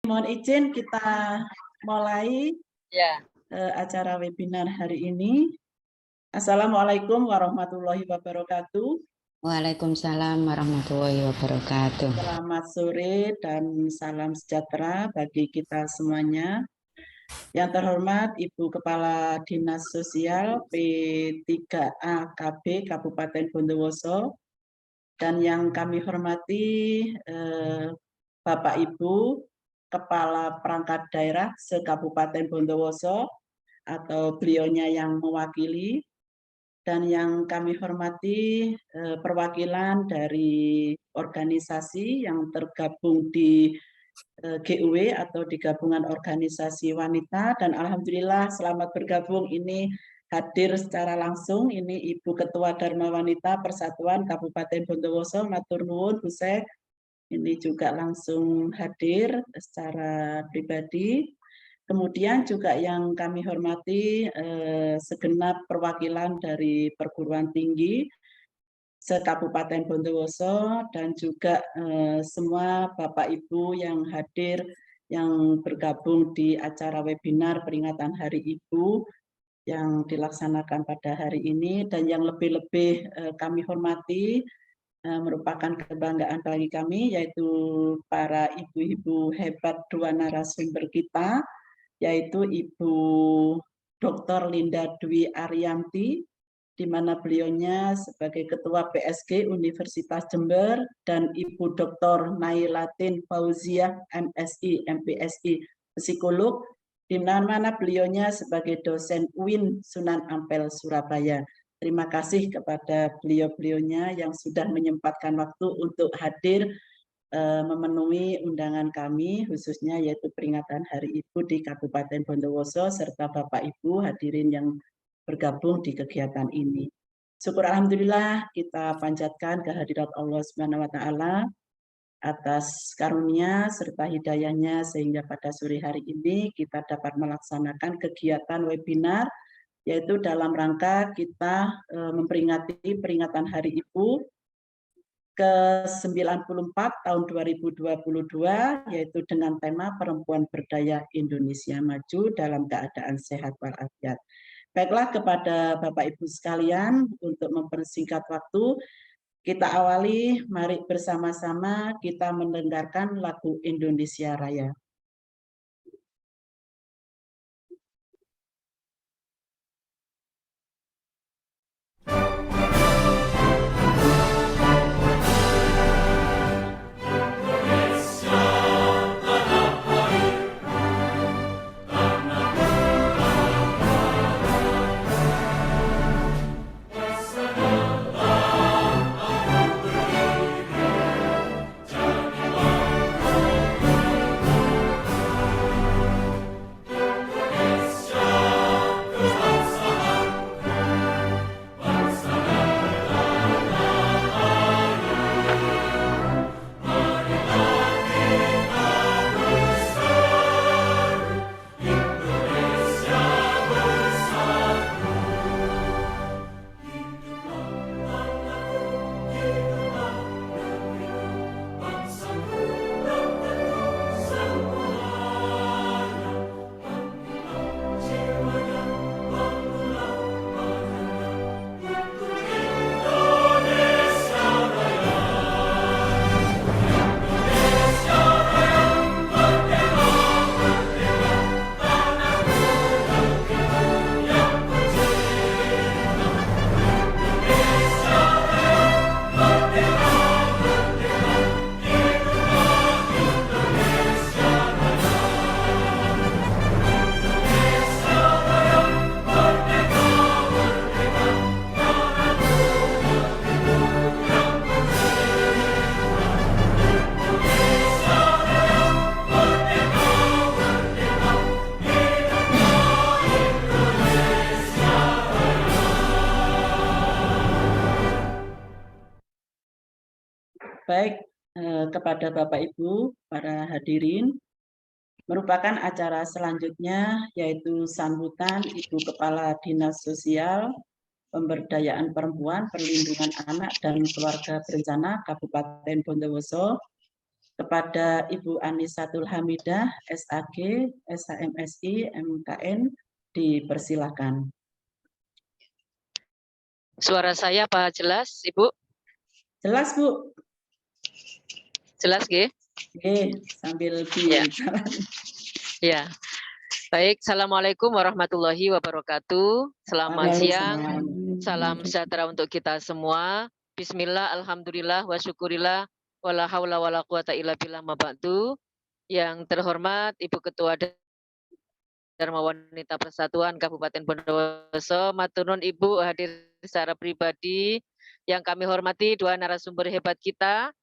Mohon izin kita mulai Ya. acara webinar hari ini. Assalamualaikum warahmatullahi wabarakatuh. Waalaikumsalam warahmatullahi wabarakatuh. Selamat sore dan salam sejahtera bagi kita semuanya. Yang terhormat Ibu Kepala Dinas Sosial P3A-KB Kabupaten Bondowoso, dan yang kami hormati Bapak Ibu Kepala Perangkat Daerah se-Kabupaten Bondowoso atau beliaunya yang mewakili, dan yang kami hormati perwakilan dari organisasi yang tergabung di GUW atau di Gabungan Organisasi Wanita, dan alhamdulillah selamat bergabung ini hadir secara langsung ini Ibu Ketua Dharma Wanita Persatuan Kabupaten Bondowoso, matur nuwun Bu Sek. Ini juga langsung hadir secara pribadi. Kemudian juga yang kami hormati segenap perwakilan dari perguruan tinggi se-Kabupaten Bondowoso, dan juga semua Bapak Ibu yang hadir yang bergabung di acara webinar peringatan Hari Ibu yang dilaksanakan pada hari ini, dan yang lebih-lebih kami hormati merupakan kebanggaan bagi kami, yaitu para ibu-ibu hebat dua narasumber kita, yaitu Ibu Dr. Linda Dwi Ariyanti, di mana beliaunya sebagai Ketua PSG Universitas Jember, dan Ibu Dr. Nailatin Fauziah MSI, MPSI, psikolog, di mana beliaunya sebagai dosen UIN Sunan Ampel, Surabaya. Terima kasih kepada beliau-beliaunya yang sudah menyempatkan waktu untuk hadir memenuhi undangan kami, khususnya yaitu peringatan Hari Ibu di Kabupaten Bondowoso, serta Bapak Ibu hadirin yang bergabung di kegiatan ini. Syukur alhamdulillah kita panjatkan kehadirat Allah Subhanahu wa taala atas karunia serta hidayahnya, sehingga pada sore hari ini kita dapat melaksanakan kegiatan webinar, yaitu dalam rangka kita memperingati peringatan Hari Ibu ke-94 tahun 2022, yaitu dengan tema Perempuan Berdaya Indonesia Maju dalam Keadaan Sehat Walafiat. Baiklah, kepada Bapak Ibu sekalian, untuk mempersingkat waktu, kita awali, mari bersama-sama kita mendengarkan lagu Indonesia Raya. Baik, kepada Bapak Ibu, para hadirin, merupakan acara selanjutnya yaitu sambutan Ibu Kepala Dinas Sosial, Pemberdayaan Perempuan, Perlindungan Anak dan Keluarga Berencana Kabupaten Bondowoso, kepada Ibu Anisatul Hamidah, SAG, SHMSI, MKN, dipersilakan. Suara saya apa jelas, Ibu? Jelas, Bu? Jelas, G? Oke, sambil Ya. bicara. Ya. Baik, Assalamualaikum warahmatullahi wabarakatuh. Selamat siang, salam sejahtera untuk kita semua. Bismillah, alhamdulillah, wa syukurillah, wala haula wala quwata illa billah ma ba'du. Yang terhormat Ibu Ketua Dharma Wanita Persatuan Kabupaten Bondowoso, matur nuwun Ibu hadir secara pribadi. Yang kami hormati dua narasumber hebat kita,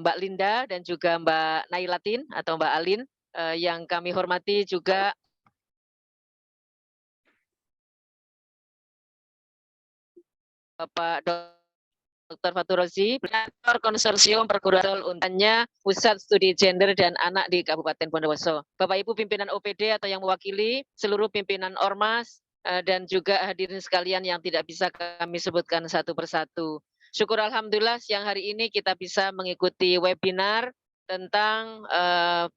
Mbak Linda dan juga Mbak Nailatin atau Mbak Alin. Yang kami hormati juga Bapak Dr. Fatur Rozi, Koordinator Konsorsium Perguruan Untannya Pusat Studi Gender dan Anak di Kabupaten Bondowoso. Bapak Ibu pimpinan OPD atau yang mewakili, seluruh pimpinan Ormas, dan juga hadirin sekalian yang tidak bisa kami sebutkan satu persatu. Syukur Alhamdulillah siang hari ini kita bisa mengikuti webinar tentang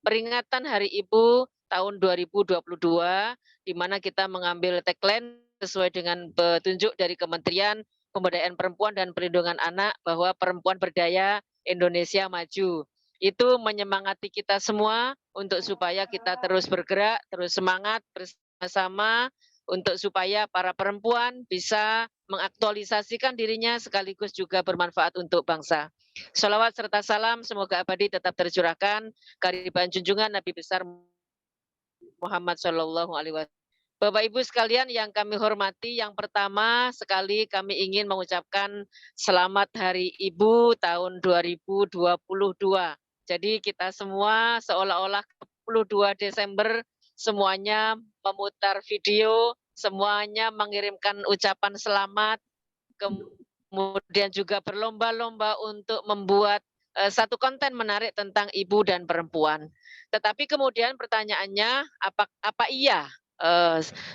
peringatan Hari Ibu tahun 2022, di mana kita mengambil tagline sesuai dengan petunjuk dari Kementerian Pemberdayaan Perempuan dan Perlindungan Anak bahwa perempuan berdaya, Indonesia maju. Itu menyemangati kita semua untuk supaya kita terus bergerak, terus semangat bersama-sama untuk supaya para perempuan bisa mengaktualisasikan dirinya sekaligus juga bermanfaat untuk bangsa. Shalawat serta salam semoga abadi tetap tercurahkan kehadiran junjungan Nabi besar Muhammad Shallallahu Alaihi Wasallam. Bapak Ibu sekalian yang kami hormati, yang pertama sekali kami ingin mengucapkan selamat Hari Ibu tahun 2022. Jadi kita semua seolah-olah 22 Desember semuanya memutar video, semuanya mengirimkan ucapan selamat, kemudian juga berlomba-lomba untuk membuat satu konten menarik tentang ibu dan perempuan. Tetapi kemudian pertanyaannya, apa iya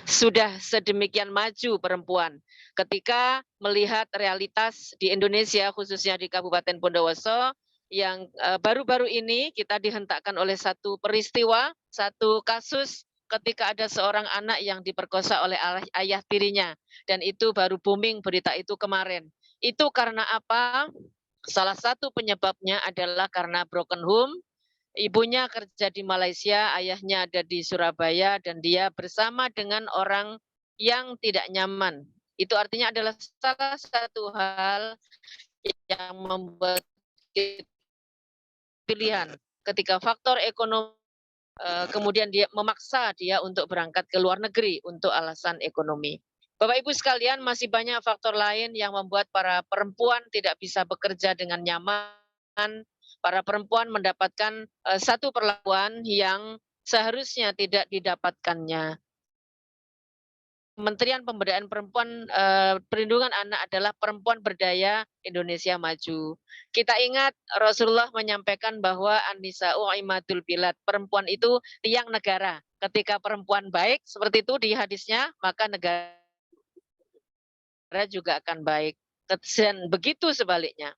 sudah sedemikian maju perempuan ketika melihat realitas di Indonesia, khususnya di Kabupaten Bondowoso, yang baru-baru ini kita dihentakkan oleh satu peristiwa, satu kasus ketika ada seorang anak yang diperkosa oleh ayah tirinya, dan itu baru booming berita itu kemarin. Itu karena apa? Salah satu penyebabnya adalah karena broken home. Ibunya kerja di Malaysia, ayahnya ada di Surabaya, dan dia bersama dengan orang yang tidak nyaman. Itu artinya adalah salah satu hal yang membuat pilihan ketika faktor ekonomi, kemudian dia memaksa dia untuk berangkat ke luar negeri untuk alasan ekonomi. Bapak Ibu sekalian, masih banyak faktor lain yang membuat para perempuan tidak bisa bekerja dengan nyaman. Para perempuan mendapatkan satu perlakuan yang seharusnya tidak didapatkannya. Kementerian Pemberdayaan Perempuan Perlindungan Anak adalah perempuan berdaya, Indonesia maju. Kita ingat Rasulullah menyampaikan bahwa an-nisa'u imadul bilad, perempuan itu tiang negara. Ketika perempuan baik seperti itu di hadisnya, maka negara juga akan baik. Dan begitu sebaliknya.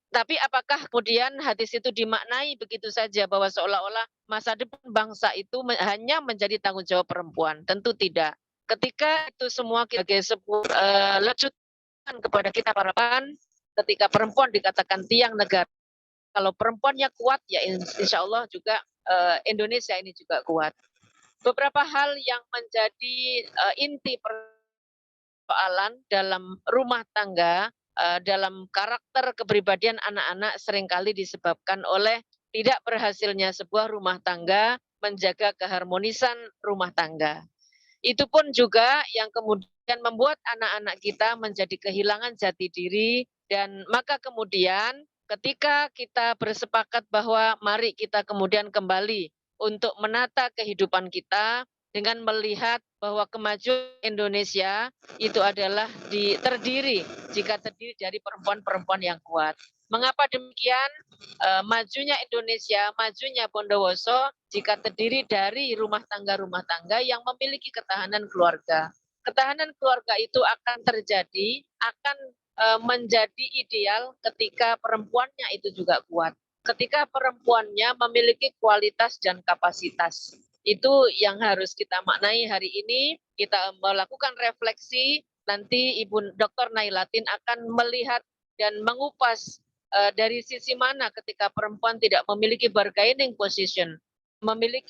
Tapi apakah kemudian hadis itu dimaknai begitu saja bahwa seolah-olah masa depan bangsa itu hanya menjadi tanggung jawab perempuan? Tentu tidak. Ketika itu semua sebagai sebuah lecutan kepada kita para perempuan, ketika perempuan dikatakan tiang negara, kalau perempuannya kuat, ya insya Allah juga Indonesia ini juga kuat. Beberapa hal yang menjadi inti persoalan dalam rumah tangga, dalam karakter kepribadian anak-anak seringkali disebabkan oleh tidak berhasilnya sebuah rumah tangga menjaga keharmonisan rumah tangga. Itu pun juga yang kemudian membuat anak-anak kita menjadi kehilangan jati diri, dan maka kemudian ketika kita bersepakat bahwa mari kita kemudian kembali untuk menata kehidupan kita dengan melihat bahwa kemajuan Indonesia itu adalah terdiri dari perempuan-perempuan yang kuat. Mengapa demikian? Majunya Indonesia, majunya Bondowoso jika terdiri dari rumah tangga yang memiliki ketahanan keluarga. Ketahanan keluarga itu akan terjadi, akan menjadi ideal ketika perempuannya itu juga kuat. ketika perempuannya memiliki kualitas dan kapasitas. Itu yang harus kita maknai hari ini. Kita melakukan refleksi, nanti Ibu Dr. Nailatin akan melihat dan mengupas dari sisi mana ketika perempuan tidak memiliki bargaining position,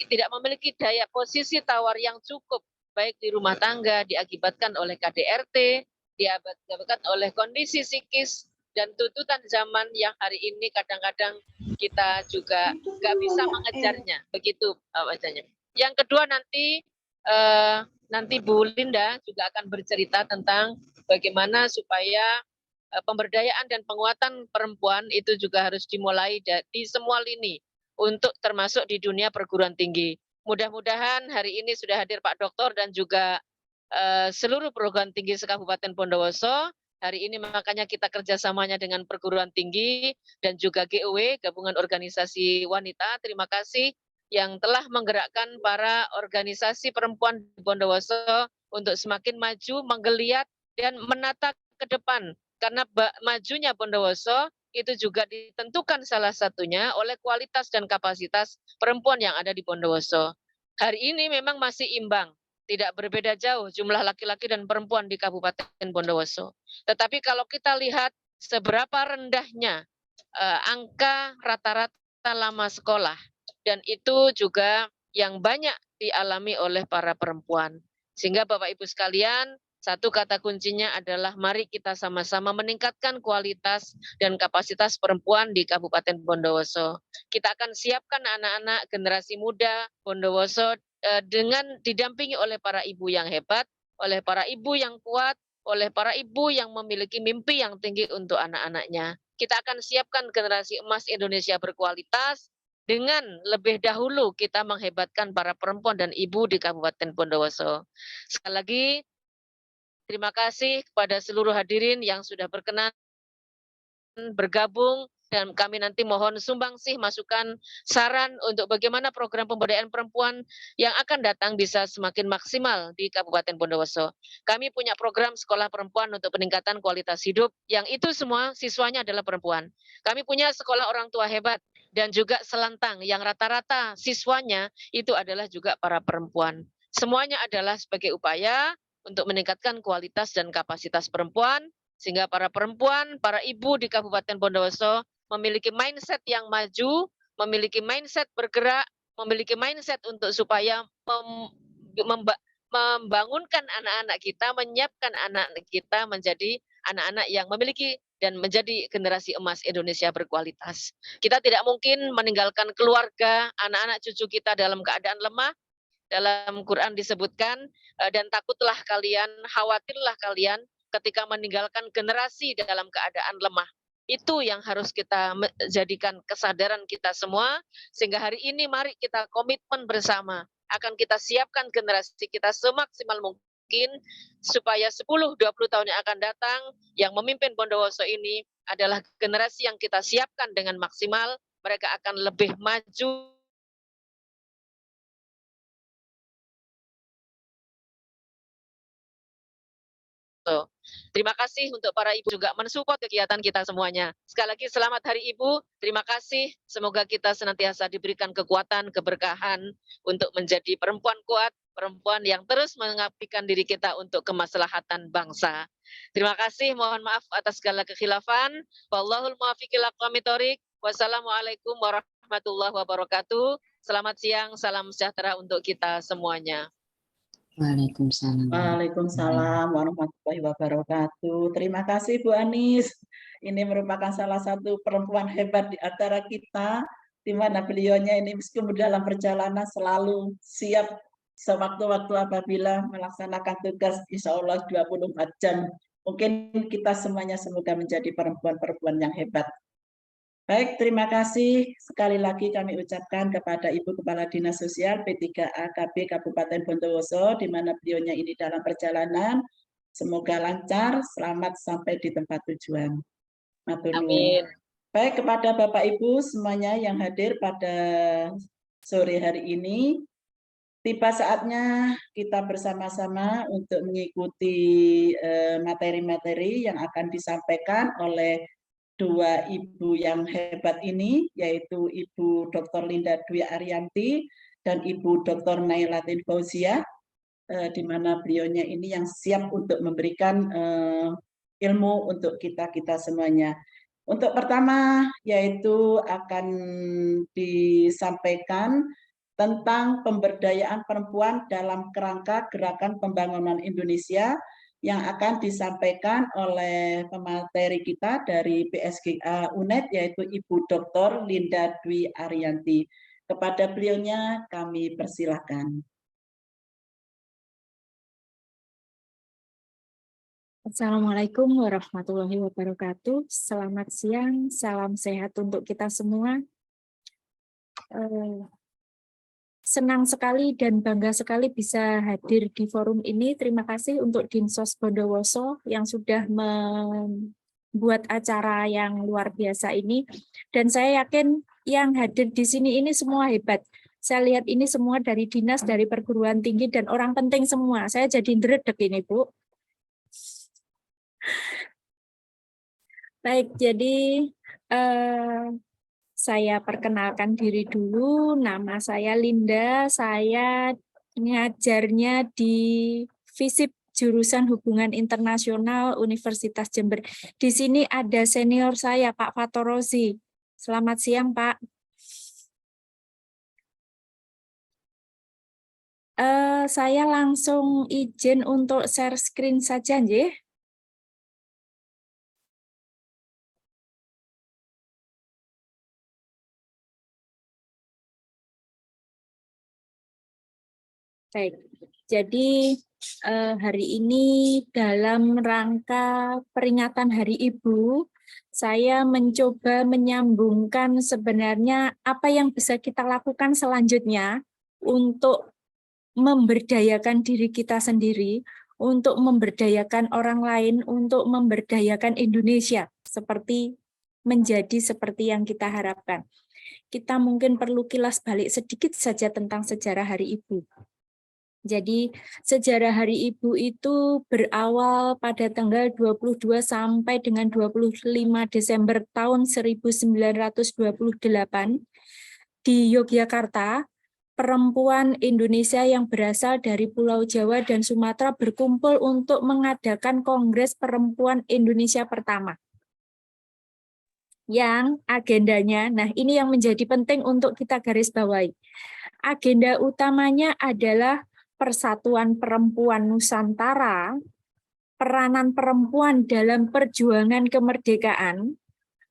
tidak memiliki daya posisi tawar yang cukup, baik di rumah tangga, diakibatkan oleh KDRT, diakibatkan oleh kondisi psikis, dan tuntutan zaman yang hari ini kadang-kadang kita juga nggak bisa mengejarnya. Begitu wajahnya. Yang kedua nanti Bu Linda juga akan bercerita tentang bagaimana supaya pemberdayaan dan penguatan perempuan itu juga harus dimulai di semua lini untuk termasuk di dunia perguruan tinggi. Mudah-mudahan hari ini sudah hadir Pak Doktor dan juga seluruh perguruan tinggi se-Kabupaten Bondowoso. Hari ini makanya kita kerjasamanya dengan perguruan tinggi dan juga GOW, Gabungan Organisasi Wanita. Terima kasih yang telah menggerakkan para organisasi perempuan di Bondowoso untuk semakin maju, menggeliat, dan menata ke depan. Karena majunya Bondowoso itu juga ditentukan salah satunya oleh kualitas dan kapasitas perempuan yang ada di Bondowoso. Hari ini memang masih imbang, tidak berbeda jauh jumlah laki-laki dan perempuan di Kabupaten Bondowoso. Tetapi kalau kita lihat seberapa rendahnya angka rata-rata lama sekolah, dan itu juga yang banyak dialami oleh para perempuan. Sehingga Bapak Ibu sekalian, satu kata kuncinya adalah mari kita sama-sama meningkatkan kualitas dan kapasitas perempuan di Kabupaten Bondowoso. Kita akan siapkan anak-anak generasi muda Bondowoso dengan didampingi oleh para ibu yang hebat, oleh para ibu yang kuat, oleh para ibu yang memiliki mimpi yang tinggi untuk anak-anaknya. Kita akan siapkan generasi emas Indonesia berkualitas dengan lebih dahulu kita menghebatkan para perempuan dan ibu di Kabupaten Bondowoso. Sekali lagi, terima kasih kepada seluruh hadirin yang sudah berkenan bergabung, dan kami nanti mohon sumbangsih, masukan, saran untuk bagaimana program pemberdayaan perempuan yang akan datang bisa semakin maksimal di Kabupaten Bondowoso. Kami punya program sekolah perempuan untuk peningkatan kualitas hidup, yang itu semua siswanya adalah perempuan. Kami punya sekolah orang tua hebat, dan juga selantang yang rata-rata siswanya itu adalah juga para perempuan. Semuanya adalah sebagai upaya untuk meningkatkan kualitas dan kapasitas perempuan, sehingga para perempuan, para ibu di Kabupaten Bondowoso memiliki mindset yang maju, memiliki mindset bergerak, memiliki mindset untuk supaya membangunkan anak-anak kita, menyiapkan anak-anak kita menjadi anak-anak yang memiliki dan menjadi generasi emas Indonesia berkualitas. Kita tidak mungkin meninggalkan keluarga, anak-anak cucu kita dalam keadaan lemah. Dalam Quran disebutkan, dan takutlah kalian, khawatirlah kalian ketika meninggalkan generasi dalam keadaan lemah. Itu yang harus kita jadikan kesadaran kita semua, sehingga hari ini mari kita komitmen bersama, akan kita siapkan generasi kita semaksimal mungkin, supaya 10-20 tahun yang akan datang, yang memimpin Bondowoso ini adalah generasi yang kita siapkan dengan maksimal, mereka akan lebih maju. Terima kasih untuk para ibu juga mensupport kegiatan kita semuanya. Sekali lagi selamat Hari Ibu. Terima kasih. Semoga kita senantiasa diberikan kekuatan, keberkahan untuk menjadi perempuan kuat, perempuan yang terus mengabdikan diri kita untuk kemaslahatan bangsa. Terima kasih. Mohon maaf atas segala kekhilafan. Wallahul muwaffiq ila aqwamit thoriq. Wassalamualaikum warahmatullahi wabarakatuh. Selamat siang, salam sejahtera untuk kita semuanya. Waalaikumsalam. Waalaikumsalam warahmatullahi wabarakatuh. Terima kasih Bu Anis. Ini merupakan salah satu perempuan hebat di antara kita, di mana beliaunya ini meskipun dalam perjalanan selalu siap sewaktu-waktu apabila melaksanakan tugas, insya Allah 24 jam. Mungkin kita semuanya semoga menjadi perempuan-perempuan yang hebat. Baik, terima kasih sekali lagi kami ucapkan kepada Ibu Kepala Dinas Sosial P3A KB Kabupaten Bondowoso, di mana beliaunya ini dalam perjalanan. Semoga lancar, selamat sampai di tempat tujuan. Amin. Baik, kepada Bapak Ibu semuanya yang hadir pada sore hari ini, tiba saatnya kita bersama-sama untuk mengikuti materi-materi yang akan disampaikan oleh dua ibu yang hebat ini, yaitu Ibu Dr. Linda Dwi Ariyanti dan Ibu Dr. Nailatin Fauzia, di mana beliaunya ini yang siap untuk memberikan ilmu untuk kita semuanya. Untuk pertama yaitu akan disampaikan tentang pemberdayaan perempuan dalam kerangka Gerakan Pembangunan Indonesia yang akan disampaikan oleh pemateri kita dari PSGA UNED, yaitu Ibu Dr. Linda Dwi Ariyanti. Kepada beliaunya kami persilahkan. Assalamualaikum warahmatullahi wabarakatuh. Selamat siang, salam sehat untuk kita semua. Senang sekali dan bangga sekali bisa hadir di forum ini. Terima kasih untuk Dinsos Bondowoso yang sudah membuat acara yang luar biasa ini. Dan saya yakin yang hadir di sini ini semua hebat. Saya lihat ini semua dari dinas, dari perguruan tinggi, dan orang penting semua. Saya jadi ndredeg ini, Bu. Baik, jadi saya perkenalkan diri dulu, nama saya Linda, saya ngajarnya di FISIP jurusan Hubungan Internasional Universitas Jember. Di sini ada senior saya, Pak Fatorozi. Selamat siang, Pak. Saya langsung izin untuk share screen saja, nggih. Baik, jadi hari ini dalam rangka peringatan Hari Ibu, saya mencoba menyambungkan sebenarnya apa yang bisa kita lakukan selanjutnya untuk memberdayakan diri kita sendiri, untuk memberdayakan orang lain, untuk memberdayakan Indonesia, menjadi seperti yang kita harapkan. Kita mungkin perlu kilas balik sedikit saja tentang sejarah Hari Ibu. Jadi sejarah Hari Ibu itu berawal pada tanggal 22 sampai dengan 25 Desember tahun 1928 di Yogyakarta. Perempuan Indonesia yang berasal dari Pulau Jawa dan Sumatera berkumpul untuk mengadakan Kongres Perempuan Indonesia pertama. Yang agendanya, nah ini yang menjadi penting untuk kita garis bawahi. Agenda utamanya adalah Persatuan Perempuan Nusantara, peranan perempuan dalam perjuangan kemerdekaan,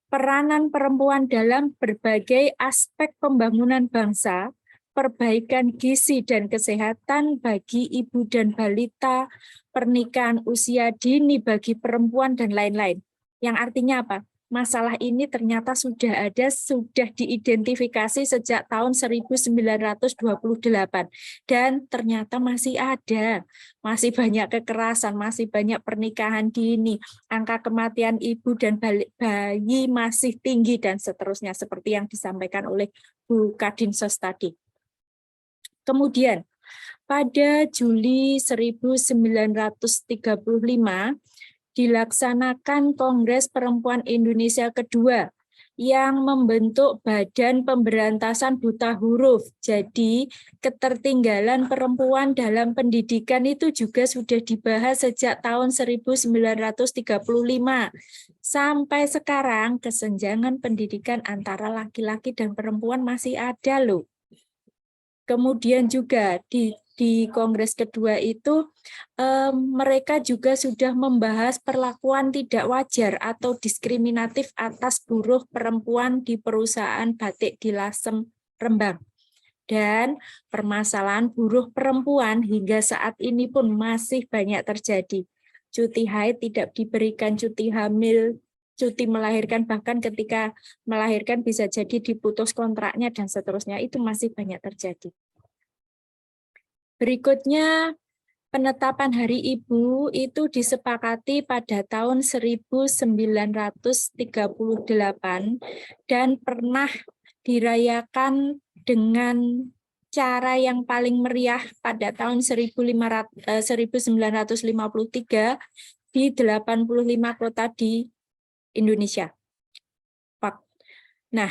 peranan perempuan dalam berbagai aspek pembangunan bangsa, perbaikan gizi dan kesehatan bagi ibu dan balita, pernikahan usia dini bagi perempuan, dan lain-lain. Yang artinya apa? Masalah ini ternyata sudah diidentifikasi sejak tahun 1928 dan ternyata masih ada, masih banyak kekerasan, masih banyak pernikahan dini, angka kematian ibu dan bayi masih tinggi dan seterusnya seperti yang disampaikan oleh Bu Kadinsos tadi. Kemudian pada Juli 1935 dilaksanakan Kongres Perempuan Indonesia kedua yang membentuk Badan Pemberantasan Buta Huruf. Jadi ketertinggalan perempuan dalam pendidikan itu juga sudah dibahas sejak tahun 1935. Sampai sekarang kesenjangan pendidikan antara laki-laki dan perempuan masih ada loh. Kemudian juga di Kongres kedua itu mereka juga sudah membahas perlakuan tidak wajar atau diskriminatif atas buruh perempuan di perusahaan batik di Lasem, Rembang. Dan permasalahan buruh perempuan hingga saat ini pun masih banyak terjadi. Cuti haid tidak diberikan, cuti hamil, cuti melahirkan, bahkan ketika melahirkan bisa jadi diputus kontraknya dan seterusnya, itu masih banyak terjadi. Berikutnya, penetapan Hari Ibu itu disepakati pada tahun 1938 dan pernah dirayakan dengan cara yang paling meriah pada tahun 1953 di 85 kota di Indonesia. Nah,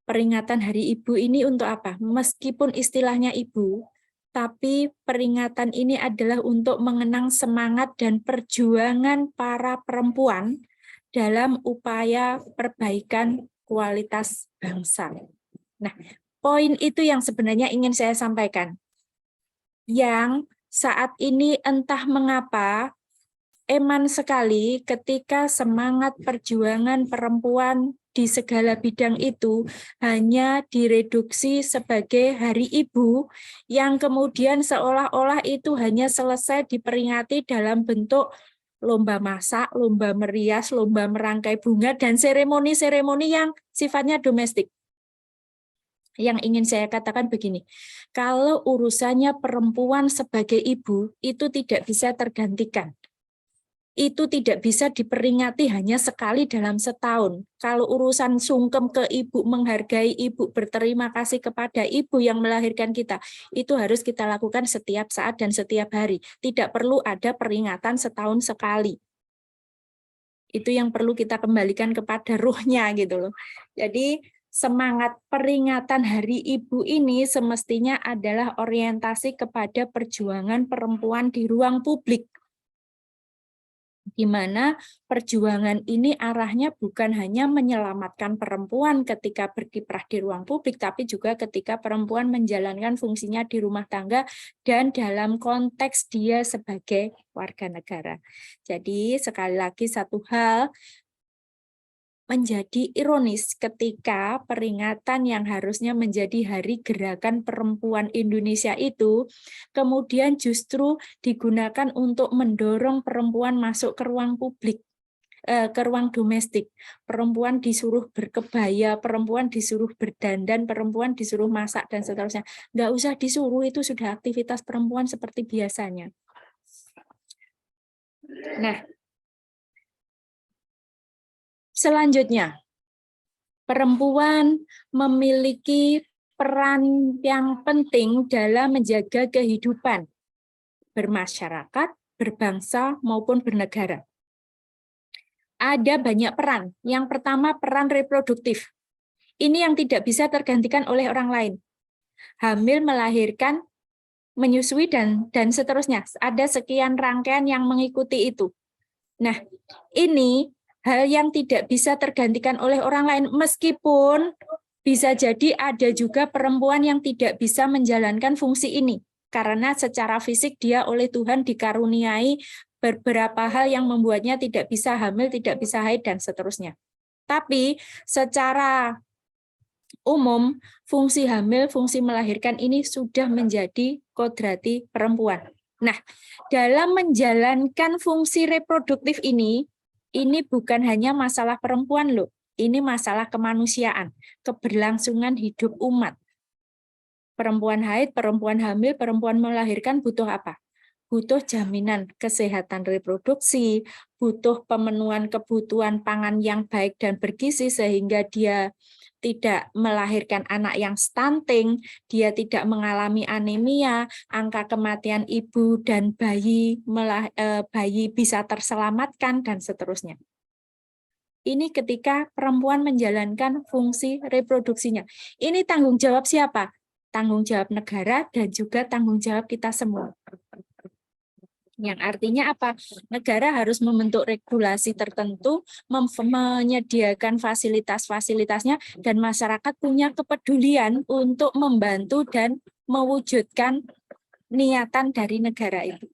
peringatan Hari Ibu ini untuk apa? Meskipun istilahnya ibu, tapi peringatan ini adalah untuk mengenang semangat dan perjuangan para perempuan dalam upaya perbaikan kualitas bangsa. Nah, poin itu yang sebenarnya ingin saya sampaikan. Yang saat ini entah mengapa eman sekali ketika semangat perjuangan perempuan di segala bidang itu hanya direduksi sebagai Hari Ibu yang kemudian seolah-olah itu hanya selesai diperingati dalam bentuk lomba masak, lomba merias, lomba merangkai bunga, dan seremoni-seremoni yang sifatnya domestik. Yang ingin saya katakan begini, kalau urusannya perempuan sebagai ibu itu tidak bisa tergantikan. Itu tidak bisa diperingati hanya sekali dalam setahun. Kalau urusan sungkem ke ibu, menghargai ibu, berterima kasih kepada ibu yang melahirkan kita, itu harus kita lakukan setiap saat dan setiap hari. Tidak perlu ada peringatan setahun sekali. Itu yang perlu kita kembalikan kepada ruhnya gitu loh. Jadi semangat peringatan Hari Ibu ini semestinya adalah orientasi kepada perjuangan perempuan di ruang publik. Di mana perjuangan ini arahnya bukan hanya menyelamatkan perempuan ketika berkiprah di ruang publik, tapi juga ketika perempuan menjalankan fungsinya di rumah tangga dan dalam konteks dia sebagai warga negara. Jadi sekali lagi satu hal, menjadi ironis ketika peringatan yang harusnya menjadi Hari Gerakan Perempuan Indonesia itu kemudian justru digunakan untuk mendorong perempuan masuk ke ruang publik, ke ruang domestik. Perempuan disuruh berkebaya, perempuan disuruh berdandan, perempuan disuruh masak, dan seterusnya. Nggak usah disuruh, itu sudah aktivitas perempuan seperti biasanya. Nah, selanjutnya, perempuan memiliki peran yang penting dalam menjaga kehidupan bermasyarakat, berbangsa, maupun bernegara. Ada banyak peran. Yang pertama, peran reproduktif. Ini yang tidak bisa tergantikan oleh orang lain. Hamil, melahirkan, menyusui, dan seterusnya. Ada sekian rangkaian yang mengikuti itu. Nah, ini hal yang tidak bisa tergantikan oleh orang lain, meskipun bisa jadi ada juga perempuan yang tidak bisa menjalankan fungsi ini, karena secara fisik dia oleh Tuhan dikaruniai beberapa hal yang membuatnya tidak bisa hamil, tidak bisa haid, dan seterusnya. Tapi secara umum, fungsi hamil, fungsi melahirkan ini sudah menjadi kodrati perempuan. Nah, dalam menjalankan fungsi reproduktif ini bukan hanya masalah perempuan loh, ini masalah kemanusiaan, keberlangsungan hidup umat. Perempuan haid, perempuan hamil, perempuan melahirkan butuh apa? Butuh jaminan kesehatan reproduksi, butuh pemenuhan kebutuhan pangan yang baik dan bergizi sehingga dia tidak melahirkan anak yang stunting, dia tidak mengalami anemia, angka kematian ibu dan bayi bisa terselamatkan, dan seterusnya. Ini ketika perempuan menjalankan fungsi reproduksinya. Ini tanggung jawab siapa? Tanggung jawab negara dan juga tanggung jawab kita semua. Yang artinya apa? Negara harus membentuk regulasi tertentu, menyediakan fasilitas-fasilitasnya, dan masyarakat punya kepedulian untuk membantu dan mewujudkan niatan dari negara itu.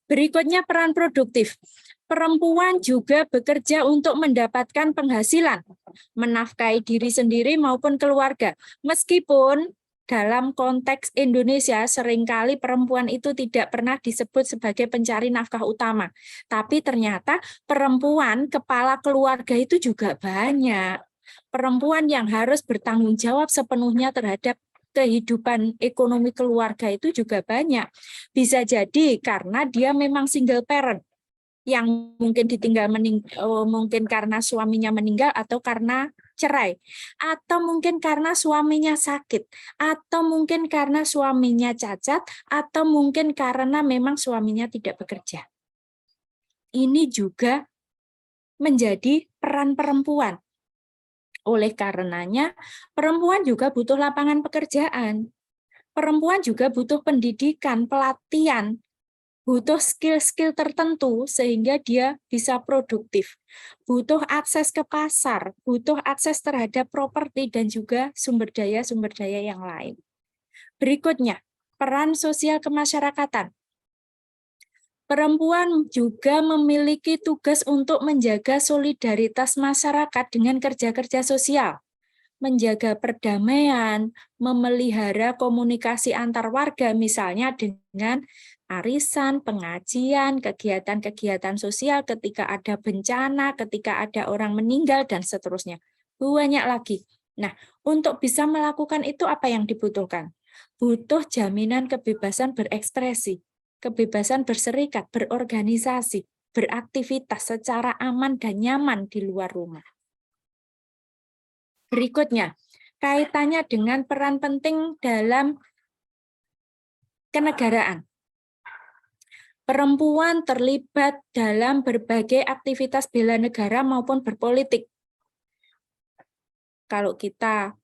Berikutnya peran produktif. Perempuan juga bekerja untuk mendapatkan penghasilan, menafkahi diri sendiri maupun keluarga. Meskipun dalam konteks Indonesia seringkali perempuan itu tidak pernah disebut sebagai pencari nafkah utama. Tapi ternyata perempuan kepala keluarga itu juga banyak. Perempuan yang harus bertanggung jawab sepenuhnya terhadap kehidupan ekonomi keluarga itu juga banyak. Bisa jadi karena dia memang single parent, yang mungkin ditinggal mungkin karena suaminya meninggal atau karena cerai, atau mungkin karena suaminya sakit, atau mungkin karena suaminya cacat, atau mungkin karena memang suaminya tidak bekerja. Ini juga menjadi peran perempuan. Oleh karenanya, perempuan juga butuh lapangan pekerjaan. Perempuan juga butuh pendidikan, pelatihan, butuh skill-skill tertentu sehingga dia bisa produktif. Butuh akses ke pasar, butuh akses terhadap properti dan juga sumber daya yang lain. Berikutnya, peran sosial kemasyarakatan. Perempuan juga memiliki tugas untuk menjaga solidaritas masyarakat dengan kerja-kerja sosial, menjaga perdamaian, memelihara komunikasi antar warga, misalnya dengan arisan, pengajian, kegiatan-kegiatan sosial ketika ada bencana, ketika ada orang meninggal, dan seterusnya. Banyak lagi. Nah, untuk bisa melakukan itu apa yang dibutuhkan? Butuh jaminan kebebasan berekspresi, kebebasan berserikat, berorganisasi, beraktivitas secara aman dan nyaman di luar rumah. Berikutnya, kaitannya dengan peran penting dalam kenegaraan. Perempuan terlibat dalam berbagai aktivitas bela negara maupun berpolitik. Kalau kita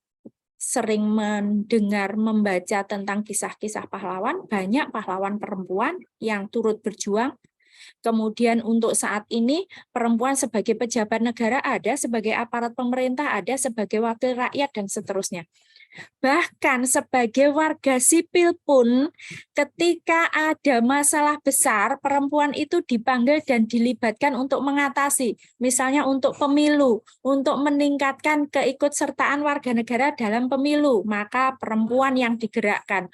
sering mendengar, membaca tentang kisah-kisah pahlawan, banyak pahlawan perempuan yang turut berjuang. Kemudian untuk saat ini perempuan sebagai pejabat negara ada, sebagai aparat pemerintah ada, sebagai wakil rakyat dan seterusnya. Bahkan sebagai warga sipil pun ketika ada masalah besar, perempuan itu dipanggil dan dilibatkan untuk mengatasi, misalnya untuk pemilu, untuk meningkatkan keikutsertaan warga negara dalam pemilu, maka perempuan yang digerakkan.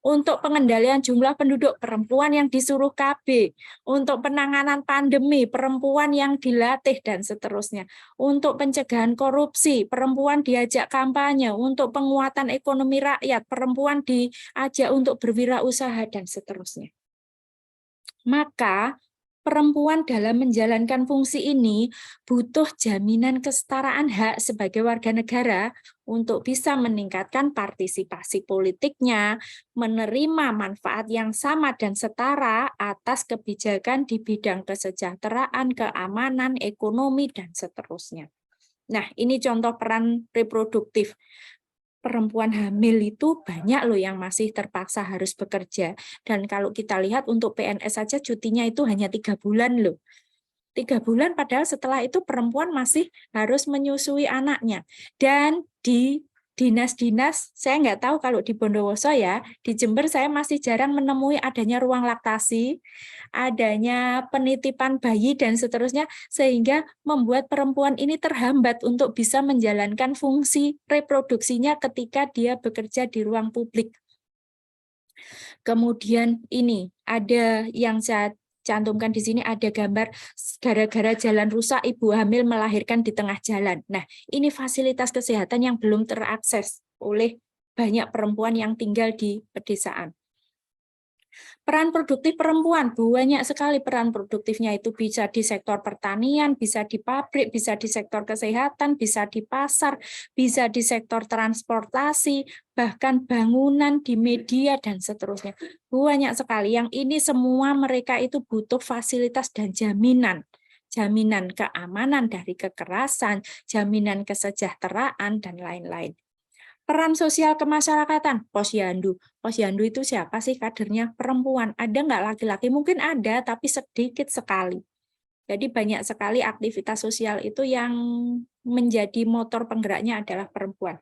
Untuk pengendalian jumlah penduduk, perempuan yang disuruh KB. Untuk penanganan pandemi, perempuan yang dilatih dan seterusnya. Untuk pencegahan korupsi, perempuan diajak kampanye. Untuk penguatan ekonomi rakyat, perempuan diajak untuk berwirausaha dan seterusnya. Maka perempuan dalam menjalankan fungsi ini butuh jaminan kesetaraan hak sebagai warga negara untuk bisa meningkatkan partisipasi politiknya, menerima manfaat yang sama dan setara atas kebijakan di bidang kesejahteraan, keamanan, ekonomi, dan seterusnya. Nah, ini contoh peran reproduktif. Perempuan hamil itu banyak loh yang masih terpaksa harus bekerja. Dan kalau kita lihat untuk PNS saja cutinya itu hanya 3 bulan loh. 3 bulan padahal setelah itu perempuan masih harus menyusui anaknya. Dan di dinas-dinas, saya nggak tahu kalau di Bondowoso ya, di Jember saya masih jarang menemui adanya ruang laktasi, adanya penitipan bayi dan seterusnya, sehingga membuat perempuan ini terhambat untuk bisa menjalankan fungsi reproduksinya ketika dia bekerja di ruang publik. Kemudian ini ada yang saya cantumkan di sini, ada gambar gara-gara jalan rusak ibu hamil melahirkan di tengah jalan. Nah, ini fasilitas kesehatan yang belum terakses oleh banyak perempuan yang tinggal di pedesaan. Peran produktif perempuan, banyak sekali peran produktifnya, itu bisa di sektor pertanian, bisa di pabrik, bisa di sektor kesehatan, bisa di pasar, bisa di sektor transportasi, bahkan bangunan, di media, dan seterusnya. Banyak sekali, yang ini semua mereka itu butuh fasilitas dan jaminan. Jaminan keamanan dari kekerasan, jaminan kesejahteraan, dan lain-lain. Peran sosial kemasyarakatan, posyandu. Posyandu itu siapa sih kadernya? Perempuan. Ada nggak laki-laki? Mungkin ada, tapi sedikit sekali. Jadi banyak sekali aktivitas sosial itu yang menjadi motor penggeraknya adalah perempuan.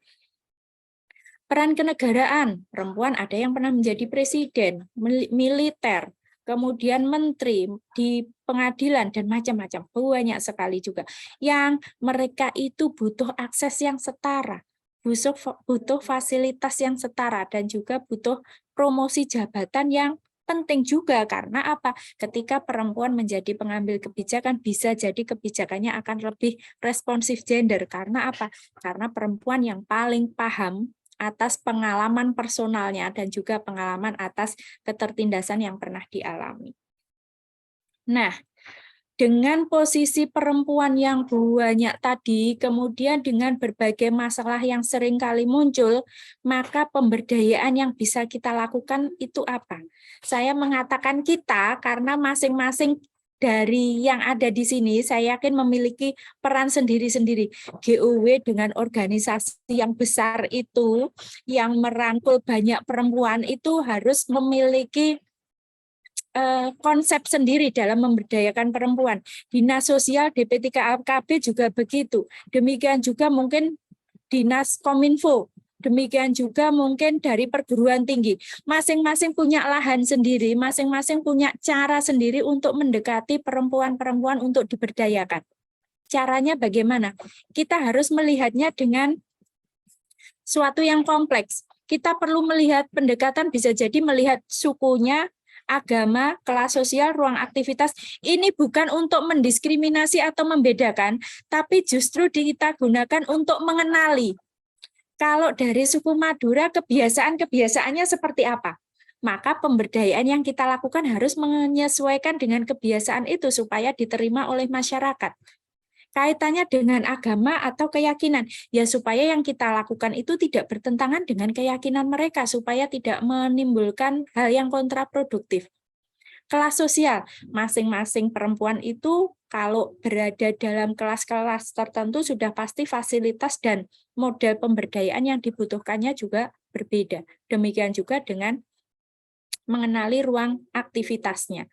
Peran kenegaraan, perempuan ada yang pernah menjadi presiden, militer, kemudian menteri, di pengadilan, dan macam-macam. Banyak sekali juga. Yang mereka itu butuh akses yang setara, butuh fasilitas yang setara, dan juga butuh promosi jabatan yang penting juga. Karena apa? Ketika perempuan menjadi pengambil kebijakan, bisa jadi kebijakannya akan lebih responsif gender. Karena apa? Karena perempuan yang paling paham atas pengalaman personalnya dan juga pengalaman atas ketertindasan yang pernah dialami. Nah, dengan posisi perempuan yang banyak tadi, kemudian dengan berbagai masalah yang sering kali muncul, maka pemberdayaan yang bisa kita lakukan itu apa? Saya mengatakan kita karena masing-masing dari yang ada di sini, saya yakin memiliki peran sendiri-sendiri. GOW dengan organisasi yang besar itu, yang merangkul banyak perempuan itu harus memiliki konsep sendiri dalam memberdayakan perempuan. Dinas Sosial DP3AKB juga begitu. Demikian juga mungkin Dinas Kominfo. Demikian juga mungkin dari perguruan tinggi. Masing-masing punya lahan sendiri, masing-masing punya cara sendiri untuk mendekati perempuan-perempuan untuk diberdayakan. Caranya bagaimana? Kita harus melihatnya dengan suatu yang kompleks. Kita perlu melihat pendekatan, bisa jadi melihat sukunya, agama, kelas sosial, ruang aktivitas. Ini bukan untuk mendiskriminasi atau membedakan, tapi justru kita gunakan untuk mengenali. Kalau dari suku Madura, kebiasaan-kebiasaannya seperti apa? Maka pemberdayaan yang kita lakukan harus menyesuaikan dengan kebiasaan itu supaya diterima oleh masyarakat. Kaitannya dengan agama atau keyakinan, ya supaya yang kita lakukan itu tidak bertentangan dengan keyakinan mereka, supaya tidak menimbulkan hal yang kontraproduktif. Kelas sosial, masing-masing perempuan itu kalau berada dalam kelas-kelas tertentu sudah pasti fasilitas dan model pemberdayaan yang dibutuhkannya juga berbeda. Demikian juga dengan mengenali ruang aktivitasnya.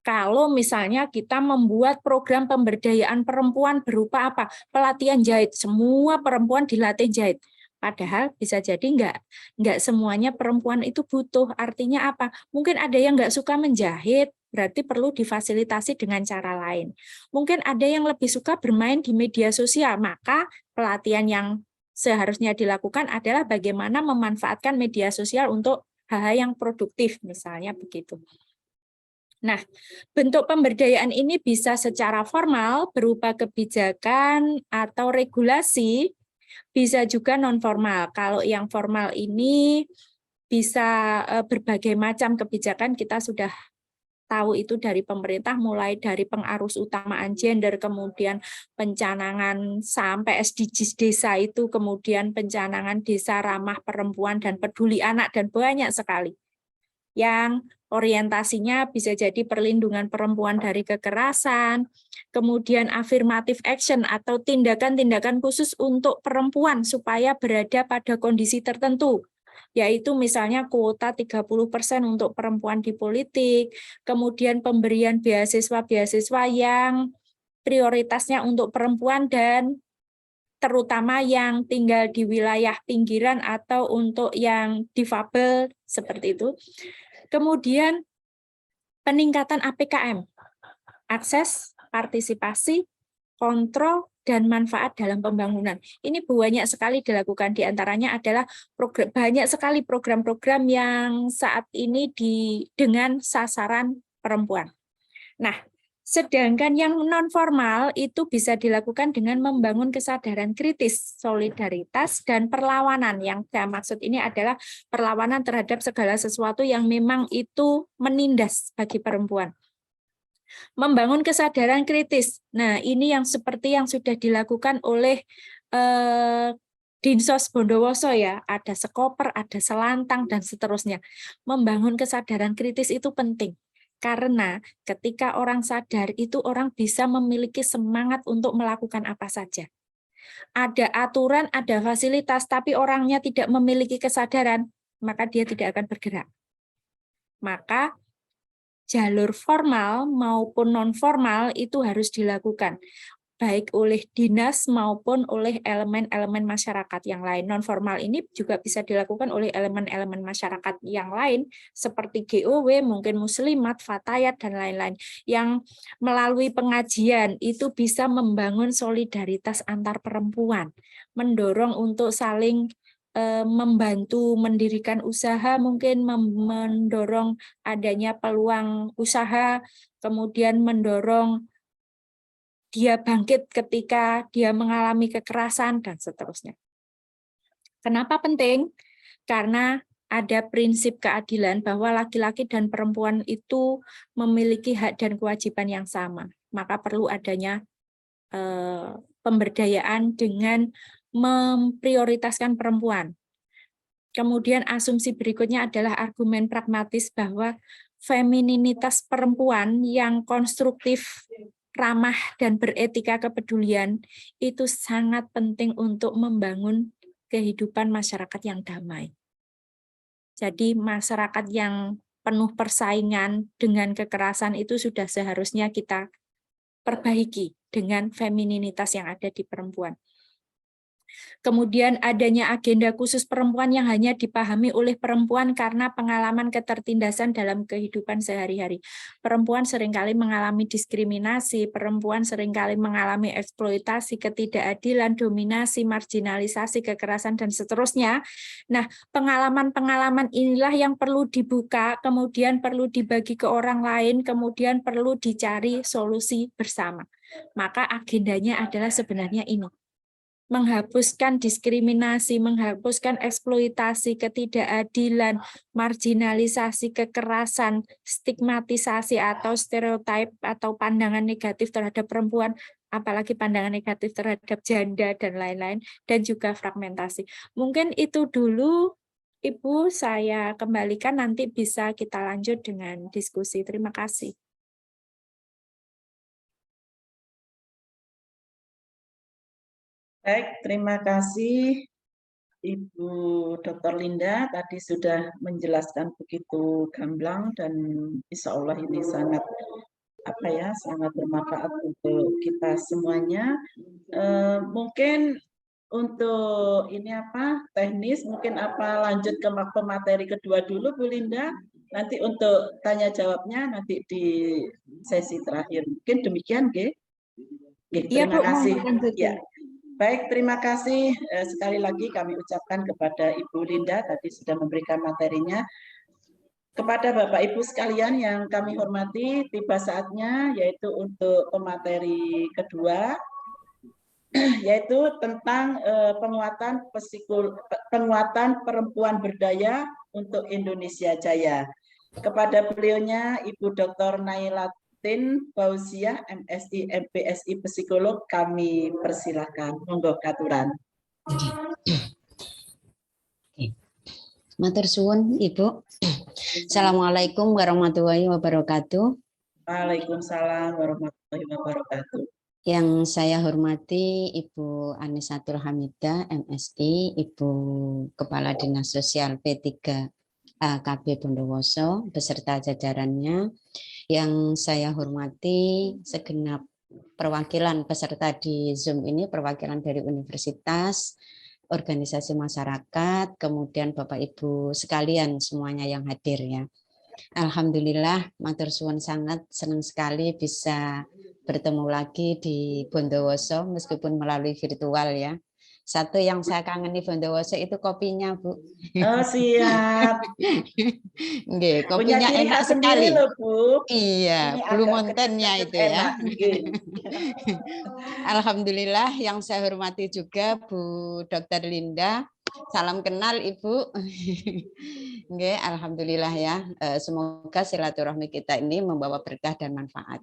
Kalau misalnya kita membuat program pemberdayaan perempuan berupa apa? Pelatihan jahit, semua perempuan dilatih jahit. Padahal bisa jadi enggak semuanya perempuan itu butuh. Artinya apa? Mungkin ada yang enggak suka menjahit, berarti perlu difasilitasi dengan cara lain. Mungkin ada yang lebih suka bermain di media sosial, maka pelatihan yang seharusnya dilakukan adalah bagaimana memanfaatkan media sosial untuk hal-hal yang produktif, misalnya begitu. Nah, bentuk pemberdayaan ini bisa secara formal berupa kebijakan atau regulasi, bisa juga non-formal. Kalau yang formal ini bisa berbagai macam kebijakan, kita sudah tahu itu dari pemerintah, mulai dari pengarus utamaan gender, kemudian pencanangan sampai SDGs desa itu, kemudian pencanangan desa ramah perempuan dan peduli anak, dan banyak sekali. Yang orientasinya bisa jadi perlindungan perempuan dari kekerasan, kemudian affirmative action atau tindakan-tindakan khusus untuk perempuan supaya berada pada kondisi tertentu, yaitu misalnya kuota 30% untuk perempuan di politik, kemudian pemberian beasiswa-beasiswa yang prioritasnya untuk perempuan dan terutama yang tinggal di wilayah pinggiran atau untuk yang difabel seperti itu. Kemudian peningkatan APKM, akses, partisipasi, kontrol, dan manfaat dalam pembangunan. Ini banyak sekali dilakukan, diantaranya adalah banyak sekali program-program yang saat ini dengan sasaran perempuan. Nah, sedangkan yang non-formal itu bisa dilakukan dengan membangun kesadaran kritis, solidaritas, dan perlawanan. Yang saya maksud ini adalah perlawanan terhadap segala sesuatu yang memang itu menindas bagi perempuan. Membangun kesadaran kritis. Nah, ini yang seperti yang sudah dilakukan oleh Dinsos Bondowoso ya, ada Sekoper, ada Selantang, dan seterusnya. Membangun kesadaran kritis itu penting. Karena ketika orang sadar itu orang bisa memiliki semangat untuk melakukan apa saja. Ada aturan, ada fasilitas, tapi orangnya tidak memiliki kesadaran, maka dia tidak akan bergerak. Maka jalur formal maupun non-formal itu harus dilakukan, baik oleh dinas maupun oleh elemen-elemen masyarakat yang lain. Non-formal ini juga bisa dilakukan oleh elemen-elemen masyarakat yang lain, seperti GOW, mungkin muslimat, fatayat, dan lain-lain, yang melalui pengajian itu bisa membangun solidaritas antar perempuan, mendorong untuk saling membantu mendirikan usaha, mungkin mendorong adanya peluang usaha, kemudian mendorong dia bangkit ketika dia mengalami kekerasan, dan seterusnya. Kenapa penting? Karena ada prinsip keadilan bahwa laki-laki dan perempuan itu memiliki hak dan kewajiban yang sama. Maka perlu adanya pemberdayaan dengan memprioritaskan perempuan. Kemudian asumsi berikutnya adalah argumen pragmatis bahwa femininitas perempuan yang konstruktif, ramah, dan beretika kepedulian itu sangat penting untuk membangun kehidupan masyarakat yang damai. Jadi masyarakat yang penuh persaingan dengan kekerasan itu sudah seharusnya kita perbaiki dengan femininitas yang ada di perempuan. Kemudian adanya agenda khusus perempuan yang hanya dipahami oleh perempuan karena pengalaman ketertindasan dalam kehidupan sehari-hari. Perempuan seringkali mengalami diskriminasi, perempuan seringkali mengalami eksploitasi, ketidakadilan, dominasi, marginalisasi, kekerasan, dan seterusnya. Nah, pengalaman-pengalaman inilah yang perlu dibuka, kemudian perlu dibagi ke orang lain, kemudian perlu dicari solusi bersama. Maka agendanya adalah sebenarnya ini. Menghapuskan diskriminasi, menghapuskan eksploitasi, ketidakadilan, marginalisasi, kekerasan, stigmatisasi atau stereotip atau pandangan negatif terhadap perempuan, apalagi pandangan negatif terhadap janda dan lain-lain, dan juga fragmentasi. Mungkin itu dulu, Ibu, saya kembalikan, nanti bisa kita lanjut dengan diskusi. Terima kasih. Baik, terima kasih Ibu Dr. Linda. Tadi sudah menjelaskan begitu gamblang dan insya Allah ini sangat sangat bermanfaat untuk kita semuanya. Mungkin untuk ini teknis, mungkin lanjut ke pemateri kedua dulu Bu Linda. Nanti untuk tanya jawabnya nanti di sesi terakhir. Mungkin demikian, G. Terima kasih. Ya. Baik, terima kasih sekali lagi kami ucapkan kepada Ibu Linda, tadi sudah memberikan materinya. Kepada Bapak Ibu sekalian yang kami hormati, tiba saatnya yaitu untuk pemateri kedua, yaitu tentang penguatan perempuan berdaya untuk Indonesia Jaya. Kepada beliaunya Ibu Dr. Naila Fauziah, MSI, MPSI Psikolog, kami persilahkan. Monggo katuran. Matur suwun Ibu. Assalamualaikum warahmatullahi wabarakatuh. Waalaikumsalam warahmatullahi wabarakatuh. Yang saya hormati Ibu Anisatul Hamidah, MSI, Ibu Kepala Dinas Sosial P3 KB Bondowoso beserta jajarannya. Yang saya hormati segenap perwakilan peserta di Zoom ini, perwakilan dari universitas, organisasi masyarakat, kemudian Bapak Ibu sekalian semuanya yang hadir ya. Alhamdulillah, matur suwun sangat senang sekali bisa bertemu lagi di Bondowoso meskipun melalui virtual ya. Satu yang saya kangeni Bondowoso itu kopinya, Bu. Oh, siap. Nggih, kopinya enak sekali loh, Bu. Iya, Blue Mountain-nya itu ya. Alhamdulillah, yang saya hormati juga Bu Dr. Linda. Salam kenal Ibu. Nggih, alhamdulillah ya. Semoga silaturahmi kita ini membawa berkah dan manfaat.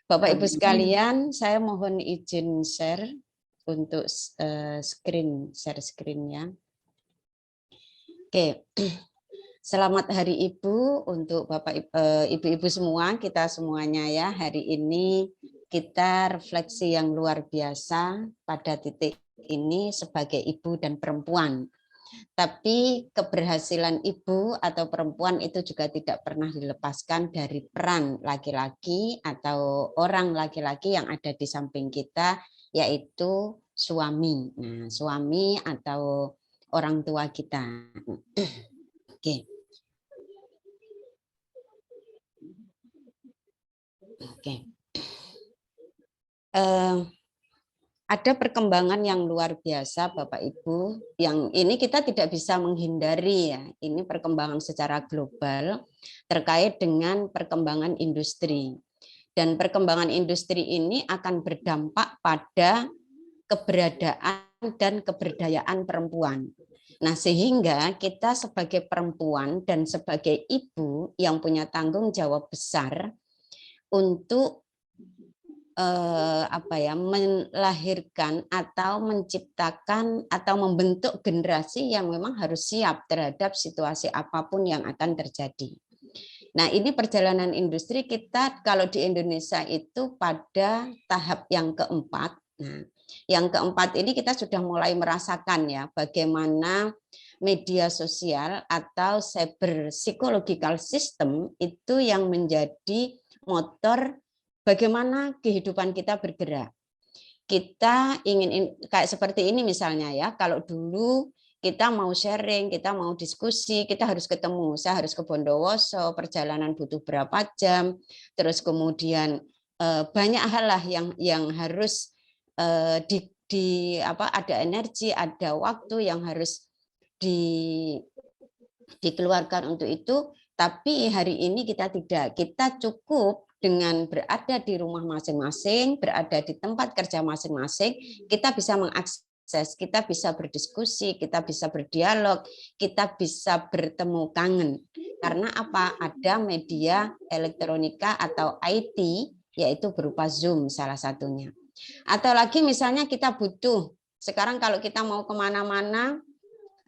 Bapak Ibu sekalian, saya mohon izin share untuk share screen-nya. Oke. Selamat Hari Ibu untuk Bapak Ibu-ibu semua, kita semuanya ya. Hari ini kita refleksi yang luar biasa pada titik ini sebagai ibu dan perempuan. Tapi keberhasilan ibu atau perempuan itu juga tidak pernah dilepaskan dari peran laki-laki atau orang laki-laki yang ada di samping kita, yaitu suami. Nah, suami atau orang tua kita. Oke. Oke. Ada perkembangan yang luar biasa Bapak Ibu, yang ini kita tidak bisa menghindari ya. Ini perkembangan secara global terkait dengan perkembangan industri. Dan perkembangan industri ini akan berdampak pada keberadaan dan keberdayaan perempuan. Nah, sehingga kita sebagai perempuan dan sebagai ibu yang punya tanggung jawab besar untuk melahirkan atau menciptakan atau membentuk generasi yang memang harus siap terhadap situasi apapun yang akan terjadi. Nah, ini perjalanan industri kita kalau di Indonesia itu pada tahap yang keempat. Nah, yang keempat ini kita sudah mulai merasakan ya bagaimana media sosial atau cyber psychological system itu yang menjadi motor bagaimana kehidupan kita bergerak. Kita ingin kayak seperti ini misalnya ya, kalau dulu kita mau sharing, kita mau diskusi, kita harus ketemu. Saya harus ke Bondowoso, perjalanan butuh berapa jam, terus kemudian banyak hal lah yang harus ada energi, ada waktu yang harus dikeluarkan untuk itu. Tapi hari ini kita tidak, kita cukup dengan berada di rumah masing-masing, berada di tempat kerja masing-masing, kita bisa mengakses, kita bisa berdiskusi, kita bisa berdialog, kita bisa bertemu kangen. Karena apa? Ada media elektronika atau IT, yaitu berupa Zoom salah satunya. Atau lagi misalnya kita butuh, sekarang kalau kita mau kemana-mana,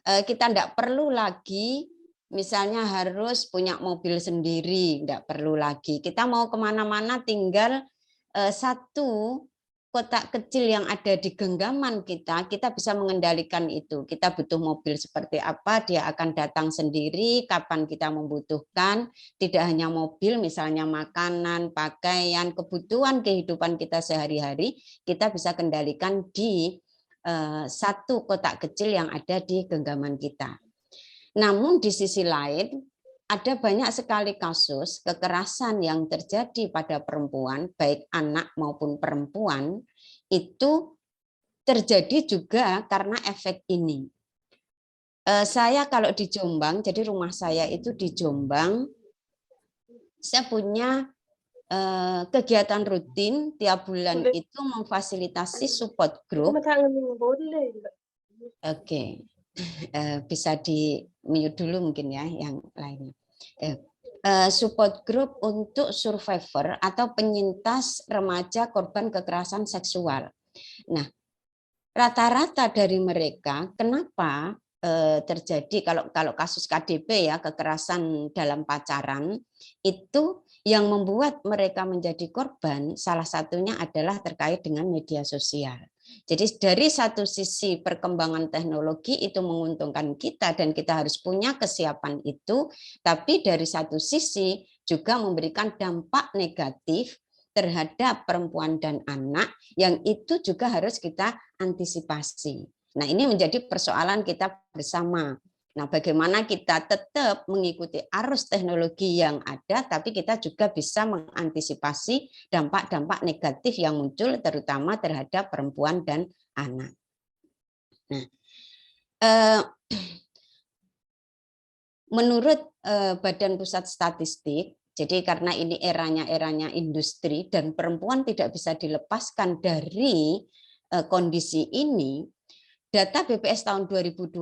kita tidak perlu lagi misalnya harus punya mobil sendiri, tidak perlu lagi. Kita mau kemana-mana tinggal satu kotak kecil yang ada di genggaman kita bisa mengendalikan itu. Kita butuh mobil seperti apa, dia akan datang sendiri, kapan kita membutuhkan. Tidak hanya mobil, misalnya makanan, pakaian, kebutuhan kehidupan kita sehari-hari, kita bisa kendalikan di satu kotak kecil yang ada di genggaman kita. Namun di sisi lain, ada banyak sekali kasus kekerasan yang terjadi pada perempuan, baik anak maupun perempuan, itu terjadi juga karena efek ini. Saya kalau di Jombang, jadi rumah saya itu di Jombang, saya punya kegiatan rutin tiap bulan itu memfasilitasi support group. Oke. Bisa di mute dulu mungkin ya yang lainnya. Support group untuk survivor atau penyintas remaja korban kekerasan seksual. Nah, rata-rata dari mereka kenapa terjadi kalau kasus KDP ya, kekerasan dalam pacaran, itu yang membuat mereka menjadi korban salah satunya adalah terkait dengan media sosial. Jadi dari satu sisi perkembangan teknologi itu menguntungkan kita dan kita harus punya kesiapan itu, tapi dari satu sisi juga memberikan dampak negatif terhadap perempuan dan anak yang itu juga harus kita antisipasi. Nah, ini menjadi persoalan kita bersama. Nah, bagaimana kita tetap mengikuti arus teknologi yang ada, tapi kita juga bisa mengantisipasi dampak-dampak negatif yang muncul, terutama terhadap perempuan dan anak. Nah, menurut Badan Pusat Statistik, jadi karena ini eranya industri dan perempuan tidak bisa dilepaskan dari kondisi ini, data BPS tahun 2021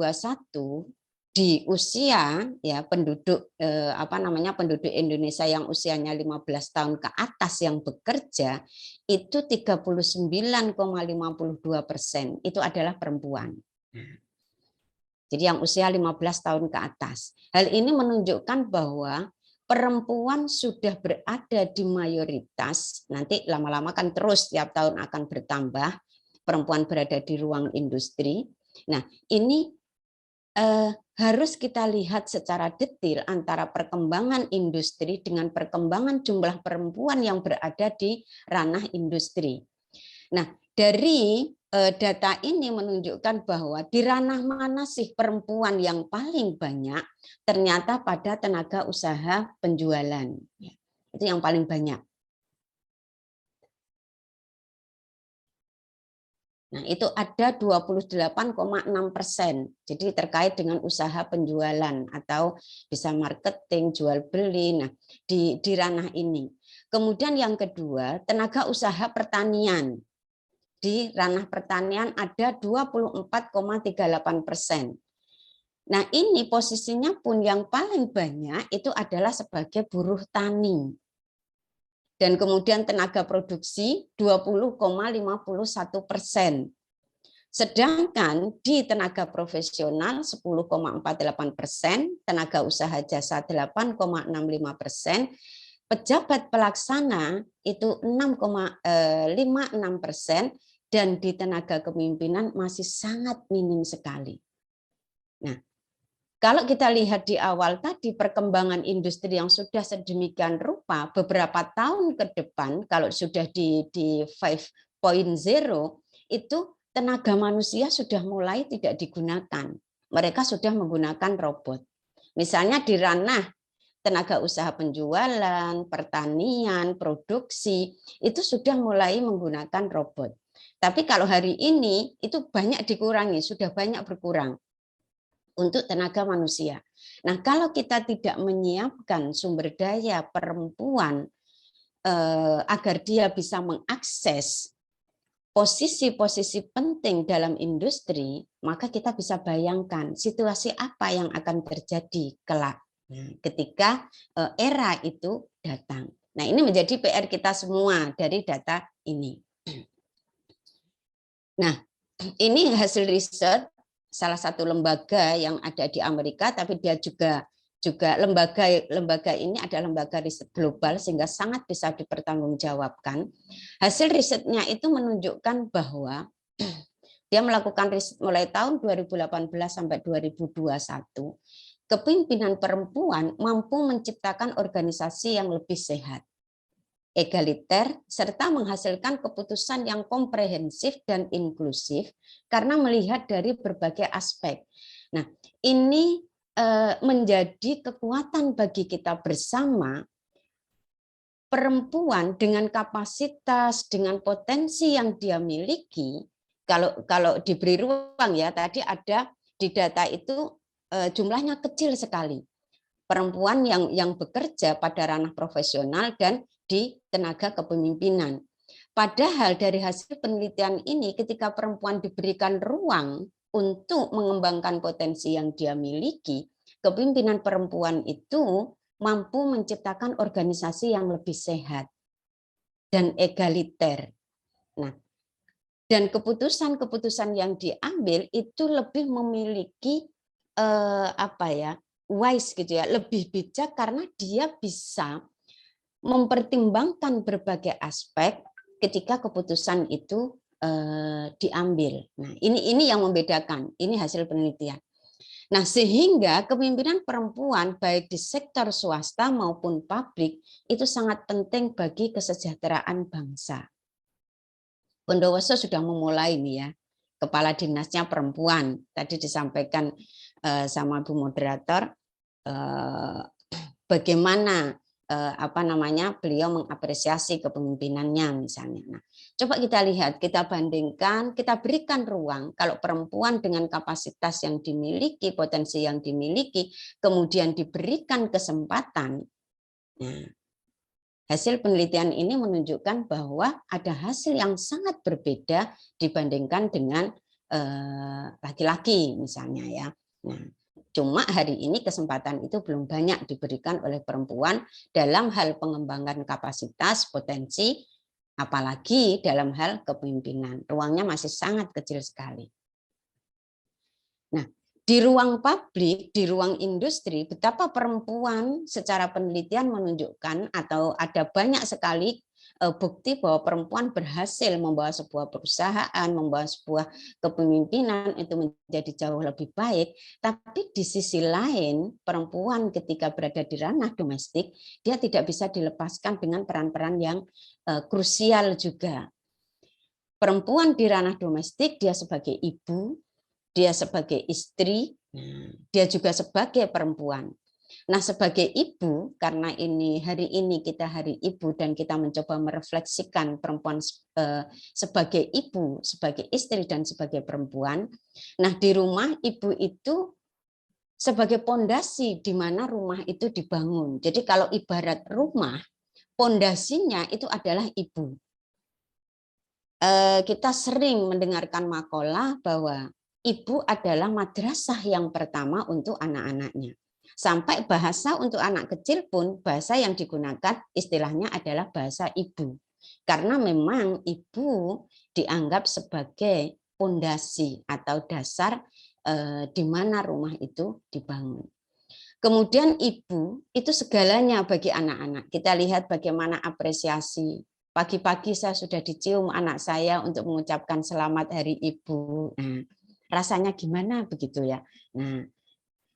di usia ya penduduk penduduk Indonesia yang usianya 15 tahun ke atas yang bekerja itu 39,52% itu adalah perempuan. Jadi yang usia 15 tahun ke atas. Hal ini menunjukkan bahwa perempuan sudah berada di mayoritas, nanti lama-lama kan terus tiap tahun akan bertambah perempuan berada di ruang industri. Nah, ini harus kita lihat secara detail antara perkembangan industri dengan perkembangan jumlah perempuan yang berada di ranah industri. Nah, dari data ini menunjukkan bahwa di ranah mana sih perempuan yang paling banyak, ternyata pada tenaga usaha penjualan. Itu yang paling banyak. Nah, itu ada 28,6%. Jadi terkait dengan usaha penjualan atau bisa marketing, jual beli. Nah, di ranah ini. Kemudian yang kedua, tenaga usaha pertanian. Di ranah pertanian ada 24,38%. Nah, ini posisinya pun yang paling banyak itu adalah sebagai buruh tani. Dan kemudian tenaga produksi 20,51%. Sedangkan di tenaga profesional 10,48%, tenaga usaha jasa 8,65%, pejabat pelaksana itu 6,56%, dan di tenaga kepemimpinan masih sangat minim sekali. Nah, kalau kita lihat di awal tadi perkembangan industri yang sudah sedemikian rupa, beberapa tahun ke depan kalau sudah di 5.0 itu tenaga manusia sudah mulai tidak digunakan. Mereka sudah menggunakan robot. Misalnya di ranah tenaga usaha penjualan, pertanian, produksi, itu sudah mulai menggunakan robot. Tapi kalau hari ini itu banyak dikurangi, sudah banyak berkurang untuk tenaga manusia. Nah, kalau kita tidak menyiapkan sumber daya perempuan agar dia bisa mengakses posisi-posisi penting dalam industri, maka kita bisa bayangkan situasi apa yang akan terjadi kelak ketika era itu datang. Nah, ini menjadi PR kita semua dari data ini. Nah, ini hasil riset salah satu lembaga yang ada di Amerika, tapi dia juga lembaga ini adalah lembaga riset global sehingga sangat bisa dipertanggungjawabkan. Hasil risetnya itu menunjukkan bahwa dia melakukan riset mulai tahun 2018 sampai 2021. Kepemimpinan perempuan mampu menciptakan organisasi yang lebih sehat, egaliter, serta menghasilkan keputusan yang komprehensif dan inklusif karena melihat dari berbagai aspek. Nah, ini menjadi kekuatan bagi kita bersama. Perempuan dengan kapasitas, dengan potensi yang dia miliki, kalau diberi ruang ya, tadi ada di data itu jumlahnya kecil sekali. Perempuan yang bekerja pada ranah profesional dan di tenaga kepemimpinan. Padahal dari hasil penelitian ini, ketika perempuan diberikan ruang untuk mengembangkan potensi yang dia miliki, kepemimpinan perempuan itu mampu menciptakan organisasi yang lebih sehat dan egaliter. Nah, dan keputusan-keputusan yang diambil itu lebih memiliki wise gitu ya, lebih bijak karena dia bisa mempertimbangkan berbagai aspek ketika keputusan itu diambil. Nah, ini yang membedakan. Ini hasil penelitian. Nah, sehingga kepemimpinan perempuan baik di sektor swasta maupun publik itu sangat penting bagi kesejahteraan bangsa. Bondowoso sudah memulai nih ya, kepala dinasnya perempuan. Tadi disampaikan sama Bu Moderator bagaimana beliau mengapresiasi kepemimpinannya misalnya. Nah, coba kita lihat, kita bandingkan, kita berikan ruang kalau perempuan dengan kapasitas yang dimiliki, potensi yang dimiliki, kemudian diberikan kesempatan. Nah, hasil penelitian ini menunjukkan bahwa ada hasil yang sangat berbeda dibandingkan dengan laki-laki misalnya ya. Nah, cuma hari ini kesempatan itu belum banyak diberikan oleh perempuan dalam hal pengembangan kapasitas, potensi, apalagi dalam hal kepemimpinan. Ruangnya masih sangat kecil sekali. Nah, di ruang publik, di ruang industri, betapa perempuan secara penelitian menunjukkan atau ada banyak sekali bukti bahwa perempuan berhasil membawa sebuah perusahaan, membawa sebuah kepemimpinan itu menjadi jauh lebih baik. Tapi di sisi lain, perempuan ketika berada di ranah domestik, dia tidak bisa dilepaskan dengan peran-peran yang krusial juga. Perempuan di ranah domestik, dia sebagai ibu, dia sebagai istri, dia juga sebagai perempuan. Nah, sebagai ibu, karena hari ini kita hari ibu dan kita mencoba merefleksikan perempuan sebagai ibu, sebagai istri, dan sebagai perempuan. Nah, di rumah ibu itu sebagai pondasi di mana rumah itu dibangun. Jadi kalau ibarat rumah, pondasinya itu adalah ibu. Kita sering mendengarkan makalah bahwa ibu adalah madrasah yang pertama untuk anak-anaknya. Sampai bahasa untuk anak kecil pun, bahasa yang digunakan istilahnya adalah bahasa ibu. Karena memang ibu dianggap sebagai pondasi atau dasar di mana rumah itu dibangun. Kemudian ibu itu segalanya bagi anak-anak. Kita lihat bagaimana apresiasi. Pagi-pagi saya sudah dicium anak saya untuk mengucapkan selamat hari ibu. Nah, rasanya gimana begitu ya. Nah,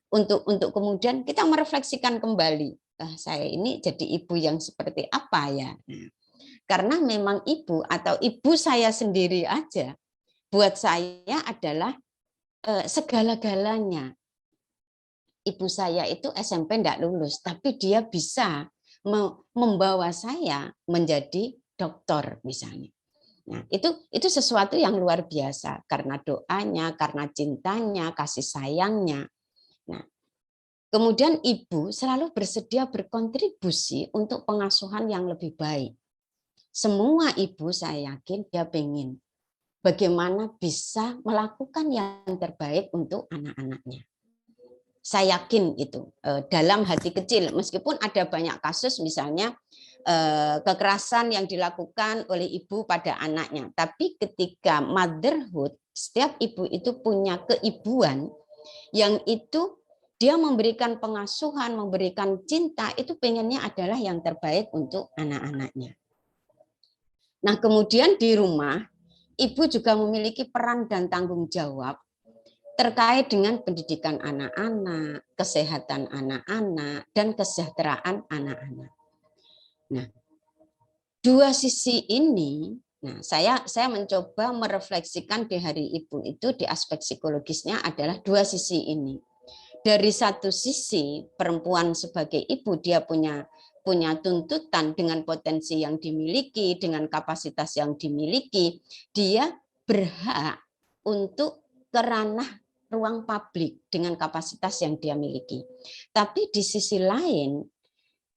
untuk kemudian kita merefleksikan kembali. Saya ini jadi ibu yang seperti apa ya. Nah, karena memang ibu atau ibu saya sendiri aja buat saya adalah segala-galanya. Ibu saya itu SMP tidak lulus, tapi dia bisa membawa saya menjadi dokter misalnya. Nah, itu sesuatu yang luar biasa karena doanya, karena cintanya, kasih sayangnya. Nah, kemudian ibu selalu bersedia berkontribusi untuk pengasuhan yang lebih baik. Semua ibu saya yakin dia pengen bagaimana bisa melakukan yang terbaik untuk anak-anaknya. Saya yakin itu dalam hati kecil, meskipun ada banyak kasus misalnya kekerasan yang dilakukan oleh ibu pada anaknya. Tapi ketika motherhood, setiap ibu itu punya keibuan yang itu dia memberikan pengasuhan, memberikan cinta, itu pengennya adalah yang terbaik untuk anak-anaknya. Nah, kemudian di rumah, ibu juga memiliki peran dan tanggung jawab terkait dengan pendidikan anak-anak, kesehatan anak-anak, dan kesejahteraan anak-anak. Nah, dua sisi ini, nah saya mencoba merefleksikan di hari ibu itu di aspek psikologisnya adalah dua sisi ini. Dari satu sisi, perempuan sebagai ibu dia punya tuntutan dengan potensi yang dimiliki, dengan kapasitas yang dimiliki, dia berhak untuk ke ranah ruang publik dengan kapasitas yang dia miliki. Tapi di sisi lain,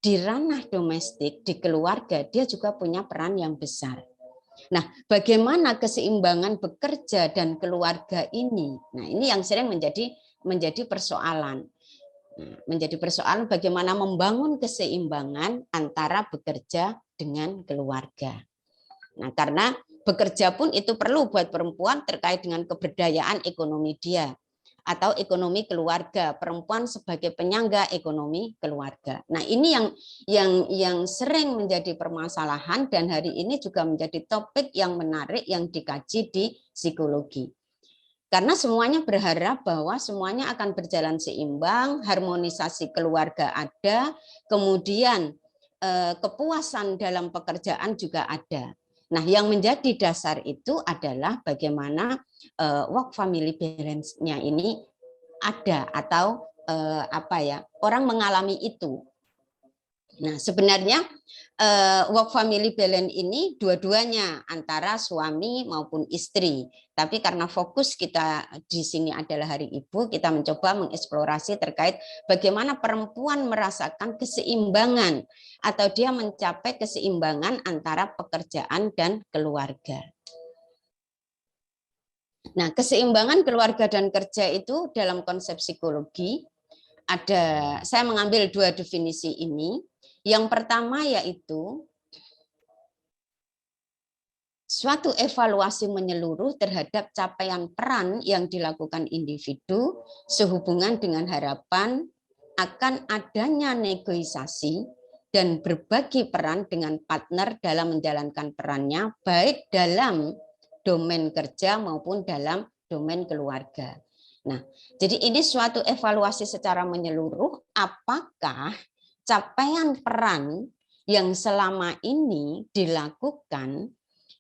di ranah domestik, di keluarga, dia juga punya peran yang besar. Nah, bagaimana keseimbangan bekerja dan keluarga ini? Nah, ini yang sering menjadi persoalan. Menjadi persoalan bagaimana membangun keseimbangan antara bekerja dengan keluarga. Nah, karena bekerja pun itu perlu buat perempuan terkait dengan keberdayaan ekonomi dia atau ekonomi keluarga, perempuan sebagai penyangga ekonomi keluarga. Nah, ini yang sering menjadi permasalahan dan hari ini juga menjadi topik yang menarik yang dikaji di psikologi. Karena semuanya berharap bahwa semuanya akan berjalan seimbang, harmonisasi keluarga ada, kemudian kepuasan dalam pekerjaan juga ada. Nah, yang menjadi dasar itu adalah bagaimana work family balance-nya ini ada atau orang mengalami itu. Nah, sebenarnya work family balance ini dua-duanya antara suami maupun istri. Tapi karena fokus kita di sini adalah Hari Ibu, kita mencoba mengeksplorasi terkait bagaimana perempuan merasakan keseimbangan atau dia mencapai keseimbangan antara pekerjaan dan keluarga. Nah, keseimbangan keluarga dan kerja itu dalam konsep psikologi ada, saya mengambil dua definisi ini. Yang pertama yaitu suatu evaluasi menyeluruh terhadap capaian peran yang dilakukan individu sehubungan dengan harapan akan adanya negosiasi dan berbagi peran dengan partner dalam menjalankan perannya baik dalam domain kerja maupun dalam domain keluarga. Nah, jadi ini suatu evaluasi secara menyeluruh apakah capaian peran yang selama ini dilakukan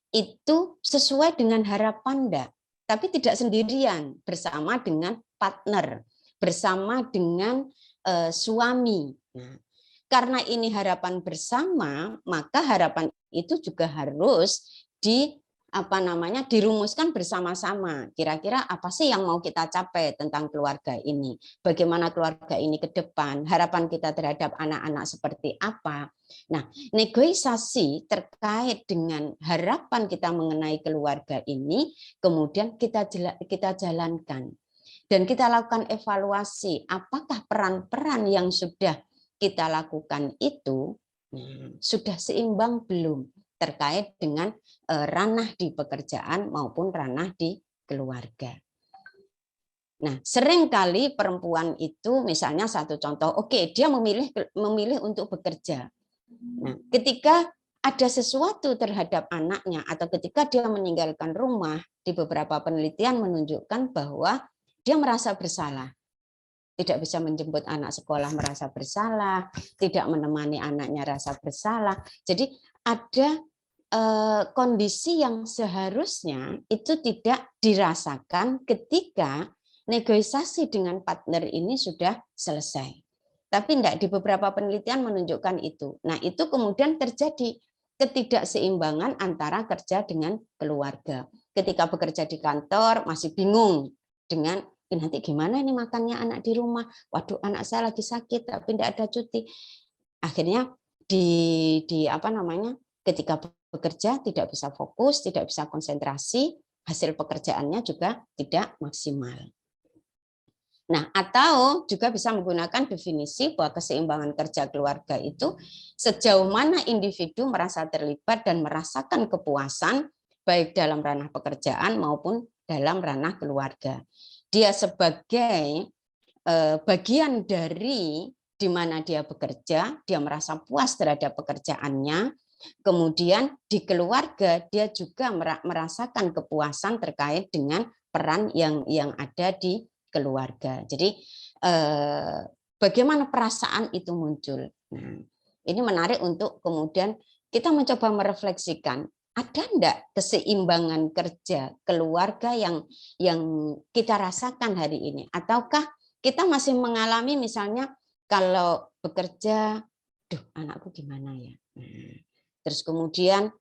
itu sesuai dengan harapan enggak, tapi tidak sendirian, bersama dengan partner, bersama dengan suami. Nah, karena ini harapan bersama, maka harapan itu juga harus dirumuskan bersama-sama. Kira-kira apa sih yang mau kita capai tentang keluarga ini? Bagaimana keluarga ini ke depan? Harapan kita terhadap anak-anak seperti apa? Nah, negosiasi terkait dengan harapan kita mengenai keluarga ini, kemudian kita jalankan. Dan kita lakukan evaluasi, apakah peran-peran yang sudah kita lakukan itu sudah seimbang belum terkait dengan ranah di pekerjaan maupun ranah di keluarga. Nah, seringkali perempuan itu misalnya satu contoh, oke, dia memilih untuk bekerja. Nah, ketika ada sesuatu terhadap anaknya atau ketika dia meninggalkan rumah, di beberapa penelitian menunjukkan bahwa dia merasa bersalah. Tidak bisa menjemput anak sekolah merasa bersalah, tidak menemani anaknya rasa bersalah. Jadi ada kondisi yang seharusnya itu tidak dirasakan ketika negosiasi dengan partner ini sudah selesai. Tapi tidak, di beberapa penelitian menunjukkan itu. Nah, itu kemudian terjadi ketidakseimbangan antara kerja dengan keluarga. Ketika bekerja di kantor masih bingung dengan nanti gimana ini makannya anak di rumah. Waduh, anak saya lagi sakit tapi tidak ada cuti. Akhirnya ketika bekerja tidak bisa fokus, tidak bisa konsentrasi, hasil pekerjaannya juga tidak maksimal. Nah, atau juga bisa menggunakan definisi bahwa keseimbangan kerja keluarga itu sejauh mana individu merasa terlibat dan merasakan kepuasan baik dalam ranah pekerjaan maupun dalam ranah keluarga. Dia sebagai bagian dari di mana dia bekerja, dia merasa puas terhadap pekerjaannya, kemudian di keluarga dia juga merasakan kepuasan terkait dengan peran yang ada di keluarga. Jadi bagaimana perasaan itu muncul. Nah, ini menarik untuk kemudian kita mencoba merefleksikan, ada enggak keseimbangan kerja keluarga yang kita rasakan hari ini, ataukah kita masih mengalami misalnya kalau bekerja, duh anakku gimana ya. Nah, terus kemudian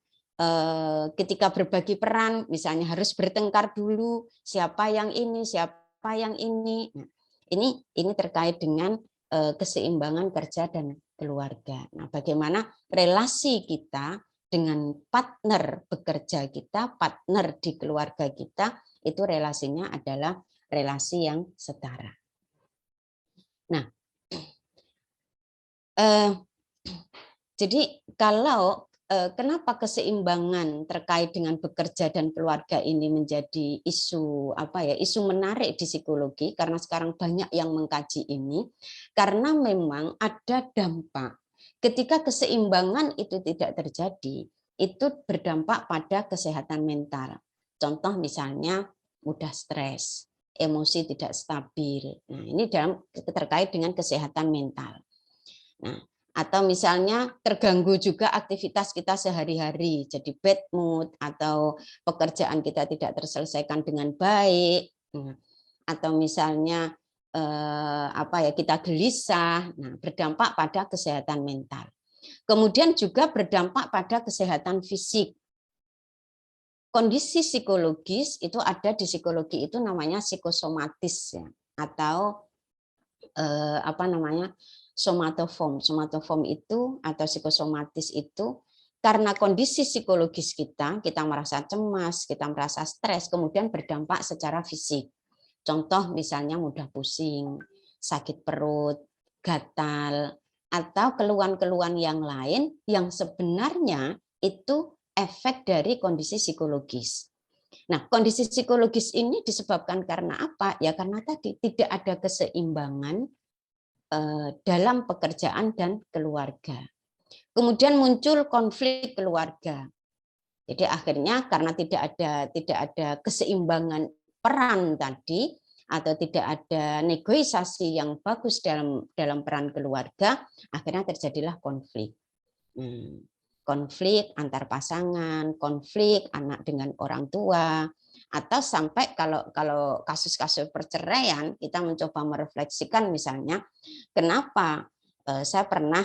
ketika berbagi peran misalnya harus bertengkar dulu, siapa yang ini, siapa yang ini. Nah, ini terkait dengan keseimbangan kerja dan keluarga. Nah, bagaimana relasi kita dengan partner bekerja kita, partner di keluarga kita, itu relasinya adalah relasi yang setara. Nah, jadi kalau kenapa keseimbangan terkait dengan bekerja dan keluarga ini menjadi isu isu menarik di psikologi, karena sekarang banyak yang mengkaji ini, karena memang ada dampak ketika keseimbangan itu tidak terjadi, itu berdampak pada kesehatan mental. Contoh misalnya mudah stres, emosi tidak stabil. Nah, ini terkait dengan kesehatan mental. Nah, atau misalnya terganggu juga aktivitas kita sehari-hari, jadi bad mood atau pekerjaan kita tidak terselesaikan dengan baik, atau misalnya kita gelisah, nah berdampak pada kesehatan mental. Kemudian juga berdampak pada kesehatan fisik. Kondisi psikologis itu ada di psikologi itu namanya psikosomatis ya, atau somatoform. Somatoform itu atau psikosomatis itu karena kondisi psikologis kita merasa cemas, kita merasa stres, kemudian berdampak secara fisik. Contoh misalnya mudah pusing, sakit perut, gatal, atau keluhan-keluhan yang lain yang sebenarnya itu efek dari kondisi psikologis. Nah, kondisi psikologis ini disebabkan karena apa? Ya karena tadi tidak ada keseimbangan dalam pekerjaan dan keluarga. Kemudian muncul konflik keluarga. Jadi akhirnya karena tidak ada keseimbangan peran tadi atau tidak ada negosiasi yang bagus dalam peran keluarga, akhirnya terjadilah konflik. Konflik antar pasangan, konflik anak dengan orang tua, atau sampai kalau kasus-kasus perceraian kita mencoba merefleksikan misalnya kenapa saya pernah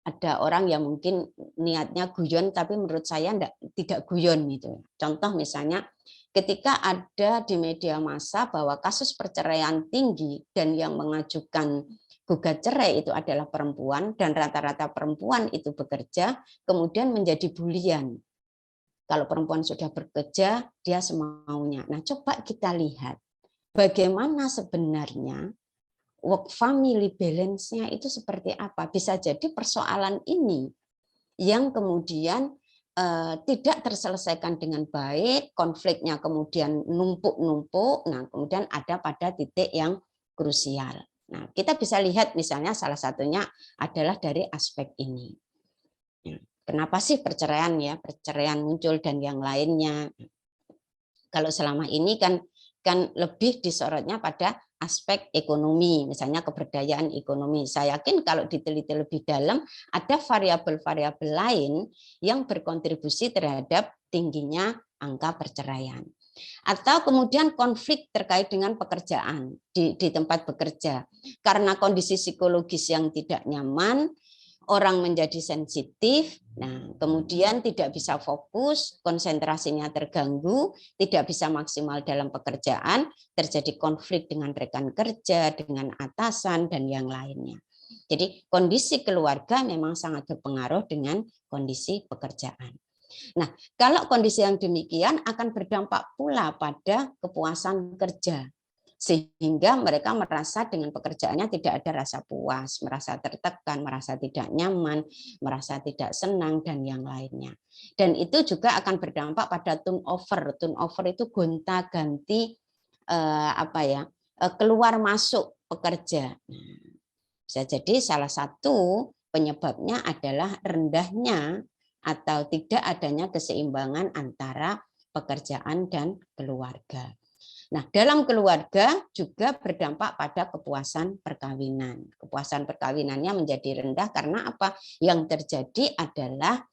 ada orang yang mungkin niatnya guyon tapi menurut saya tidak guyon gitu. Contoh misalnya ketika ada di media massa bahwa kasus perceraian tinggi dan yang mengajukan gugat cerai itu adalah perempuan dan rata-rata perempuan itu bekerja kemudian menjadi bulian. Kalau perempuan sudah bekerja, dia semaunya. Nah, coba kita lihat bagaimana sebenarnya work family balance-nya itu seperti apa. Bisa jadi persoalan ini yang kemudian tidak terselesaikan dengan baik, konfliknya kemudian numpuk-numpuk, nah kemudian ada pada titik yang krusial. Nah, kita bisa lihat misalnya salah satunya adalah dari aspek ini. Kenapa sih perceraian ya, perceraian muncul dan yang lainnya. Kalau selama ini kan lebih disorotnya pada aspek ekonomi, misalnya keberdayaan ekonomi. Saya yakin kalau diteliti lebih dalam, ada variabel-variabel lain yang berkontribusi terhadap tingginya angka perceraian. Atau kemudian konflik terkait dengan pekerjaan di tempat bekerja. Karena kondisi psikologis yang tidak nyaman, orang menjadi sensitif, nah kemudian tidak bisa fokus, konsentrasinya terganggu, tidak bisa maksimal dalam pekerjaan, terjadi konflik dengan rekan kerja, dengan atasan, dan yang lainnya. Jadi kondisi keluarga memang sangat berpengaruh dengan kondisi pekerjaan. Nah, kalau kondisi yang demikian akan berdampak pula pada kepuasan kerja. Sehingga mereka merasa dengan pekerjaannya tidak ada rasa puas, merasa tertekan, merasa tidak nyaman, merasa tidak senang, dan yang lainnya. Dan itu juga akan berdampak pada turnover. Turnover itu gonta-ganti keluar masuk pekerja. Bisa jadi salah satu penyebabnya adalah rendahnya atau tidak adanya keseimbangan antara pekerjaan dan keluarga. Nah, dalam keluarga juga berdampak pada kepuasan perkawinan. Kepuasan perkawinannya menjadi rendah karena apa? Yang terjadi adalah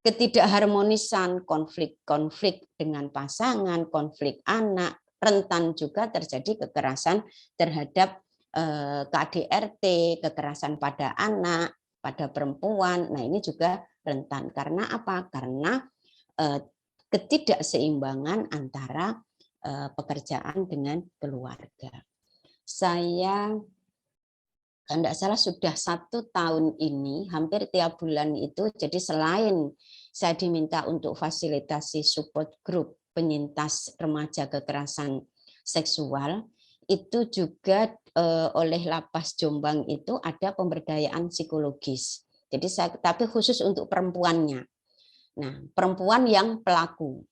ketidakharmonisan, konflik-konflik dengan pasangan, konflik anak, rentan juga terjadi kekerasan terhadap KDRT, kekerasan pada anak, pada perempuan. Nah, ini juga rentan. Karena apa? Karena ketidakseimbangan antara pekerjaan dengan keluarga. Saya kalau tidak salah sudah 1 tahun ini, hampir tiap bulan itu, jadi selain saya diminta untuk fasilitasi support group penyintas remaja kekerasan seksual, itu juga oleh Lapas Jombang itu ada pemberdayaan psikologis. Jadi tapi khusus untuk perempuannya. Nah, perempuan yang pelaku.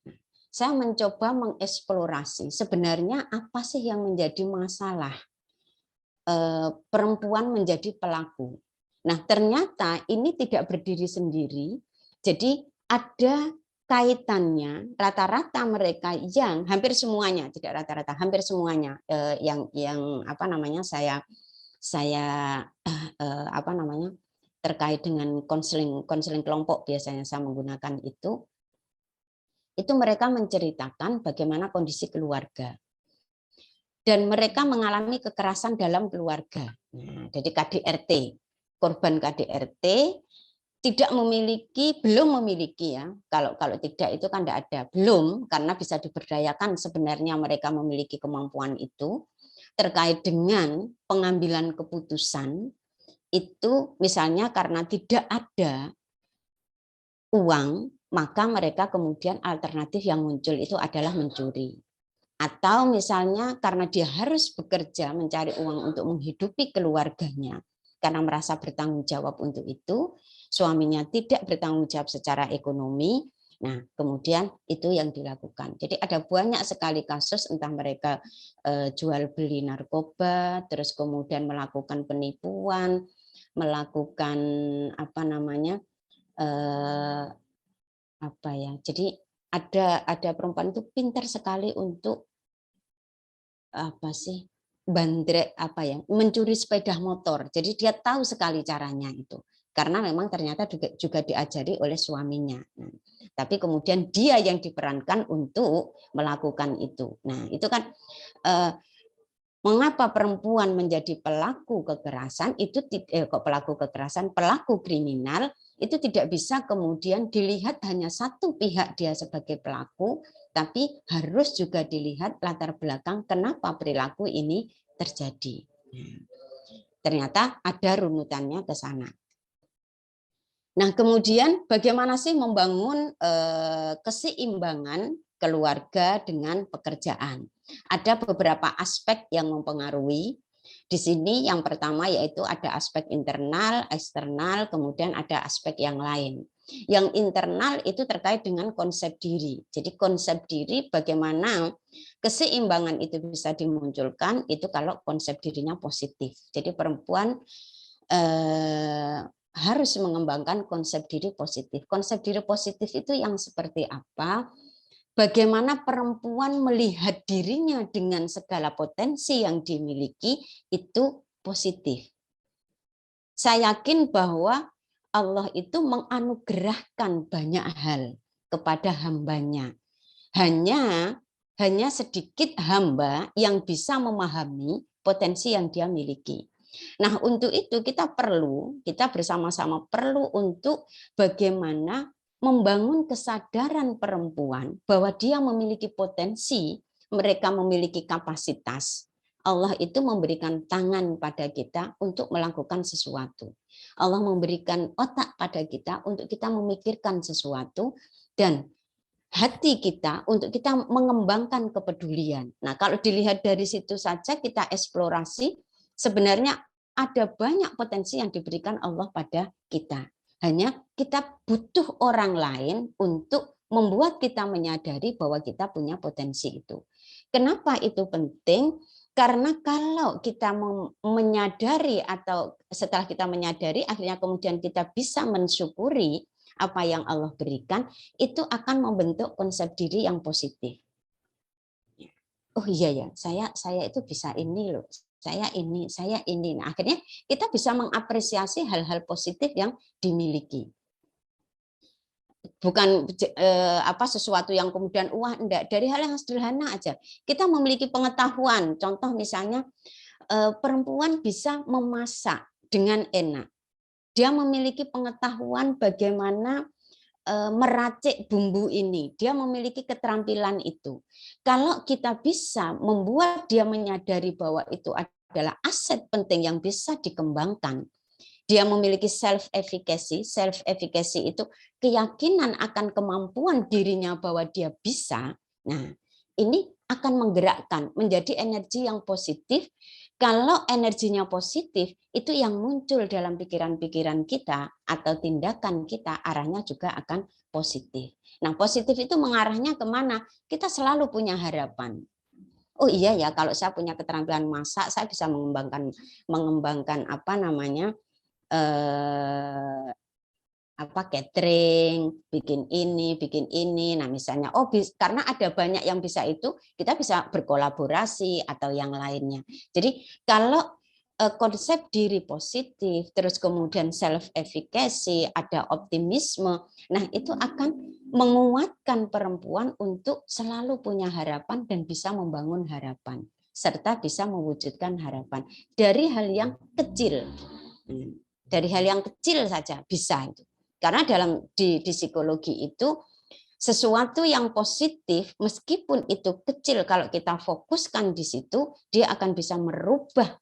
Saya mencoba mengeksplorasi sebenarnya apa sih yang menjadi masalah perempuan menjadi pelaku. Nah, ternyata ini tidak berdiri sendiri. Jadi ada kaitannya, rata-rata mereka yang hampir semuanya, tidak rata-rata, hampir semuanya yang saya terkait dengan konseling kelompok, biasanya saya menggunakan itu mereka menceritakan bagaimana kondisi keluarga. Dan mereka mengalami kekerasan dalam keluarga. Nah, jadi KDRT, korban KDRT belum memiliki ya. Kalau tidak itu kan tidak ada. Belum, karena bisa diberdayakan sebenarnya mereka memiliki kemampuan itu. Terkait dengan pengambilan keputusan, itu misalnya karena tidak ada uang, maka mereka kemudian alternatif yang muncul itu adalah mencuri. Atau misalnya karena dia harus bekerja mencari uang untuk menghidupi keluarganya, karena merasa bertanggung jawab untuk itu, suaminya tidak bertanggung jawab secara ekonomi, nah kemudian itu yang dilakukan. Jadi ada banyak sekali kasus, entah mereka jual beli narkoba, terus kemudian melakukan penipuan, melakukan jadi ada perempuan itu pintar sekali untuk mencuri sepeda motor. Jadi dia tahu sekali caranya itu. Karena memang ternyata juga diajari oleh suaminya. Nah, tapi kemudian dia yang diperankan untuk melakukan itu. Nah, itu kan mengapa perempuan menjadi pelaku kekerasan pelaku kriminal itu tidak bisa kemudian dilihat hanya satu pihak dia sebagai pelaku, tapi harus juga dilihat latar belakang kenapa perilaku ini terjadi. Ternyata ada runutannya ke sana. Nah, kemudian bagaimana sih membangun keseimbangan keluarga dengan pekerjaan? Ada beberapa aspek yang mempengaruhi. Di sini yang pertama yaitu ada aspek internal, eksternal, kemudian ada aspek yang lain. Yang internal itu terkait dengan konsep diri. Jadi konsep diri bagaimana keseimbangan itu bisa dimunculkan itu kalau konsep dirinya positif. Jadi perempuan harus mengembangkan konsep diri positif. Konsep diri positif itu yang seperti apa? Bagaimana perempuan melihat dirinya dengan segala potensi yang dimiliki itu positif. Saya yakin bahwa Allah itu menganugerahkan banyak hal kepada hambanya. Hanya sedikit hamba yang bisa memahami potensi yang dia miliki. Nah, untuk itu kita bersama-sama perlu untuk bagaimana membangun kesadaran perempuan bahwa dia memiliki potensi, mereka memiliki kapasitas. Allah itu memberikan tangan pada kita untuk melakukan sesuatu. Allah memberikan otak pada kita untuk kita memikirkan sesuatu dan hati kita untuk kita mengembangkan kepedulian. Nah, kalau dilihat dari situ saja kita eksplorasi, sebenarnya ada banyak potensi yang diberikan Allah pada kita. Hanya kita butuh orang lain untuk membuat kita menyadari bahwa kita punya potensi itu. Kenapa itu penting? Karena kalau kita menyadari atau setelah kita menyadari, akhirnya kemudian kita bisa mensyukuri apa yang Allah berikan, itu akan membentuk konsep diri yang positif. Oh iya ya, saya itu bisa ini loh. Saya ini. Nah, akhirnya kita bisa mengapresiasi hal-hal positif yang dimiliki. Bukan sesuatu yang kemudian wah enggak, dari hal yang sederhana aja. Kita memiliki pengetahuan. Contoh misalnya perempuan bisa memasak dengan enak. Dia memiliki pengetahuan bagaimana meracik bumbu ini, dia memiliki keterampilan itu. Kalau kita bisa membuat dia menyadari bahwa itu adalah aset penting yang bisa dikembangkan, dia memiliki self-efficacy. Self-efficacy itu keyakinan akan kemampuan dirinya bahwa dia bisa. Nah, ini akan menggerakkan menjadi energi yang positif. Kalau energinya positif, itu yang muncul dalam pikiran-pikiran kita atau tindakan kita, arahnya juga akan positif. Nah, positif itu mengarahnya kemana? Kita selalu punya harapan. Oh iya ya, kalau saya punya keterampilan masak, saya bisa mengembangkan catering, bikin ini. Nah, misalnya karena ada banyak yang bisa itu, kita bisa berkolaborasi atau yang lainnya. Jadi kalau konsep diri positif, terus kemudian self-efficacy, ada optimisme, nah itu akan menguatkan perempuan untuk selalu punya harapan dan bisa membangun harapan, serta bisa mewujudkan harapan dari hal yang kecil. Dari hal yang kecil saja bisa itu. Karena di psikologi itu sesuatu yang positif meskipun itu kecil, kalau kita fokuskan di situ, dia akan bisa merubah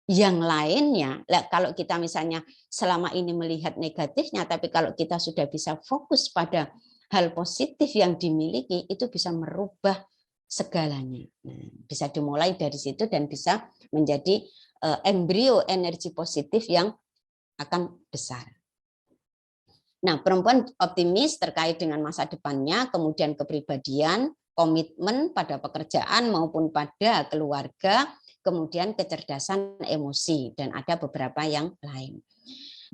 yang lainnya. Kalau kita misalnya selama ini melihat negatifnya, tapi kalau kita sudah bisa fokus pada hal positif yang dimiliki, itu bisa merubah segalanya. Nah, bisa dimulai dari situ dan bisa menjadi embrio energi positif yang akan besar. Nah, perempuan optimis terkait dengan masa depannya, kemudian kepribadian, komitmen pada pekerjaan maupun pada keluarga, kemudian kecerdasan emosi, dan ada beberapa yang lain.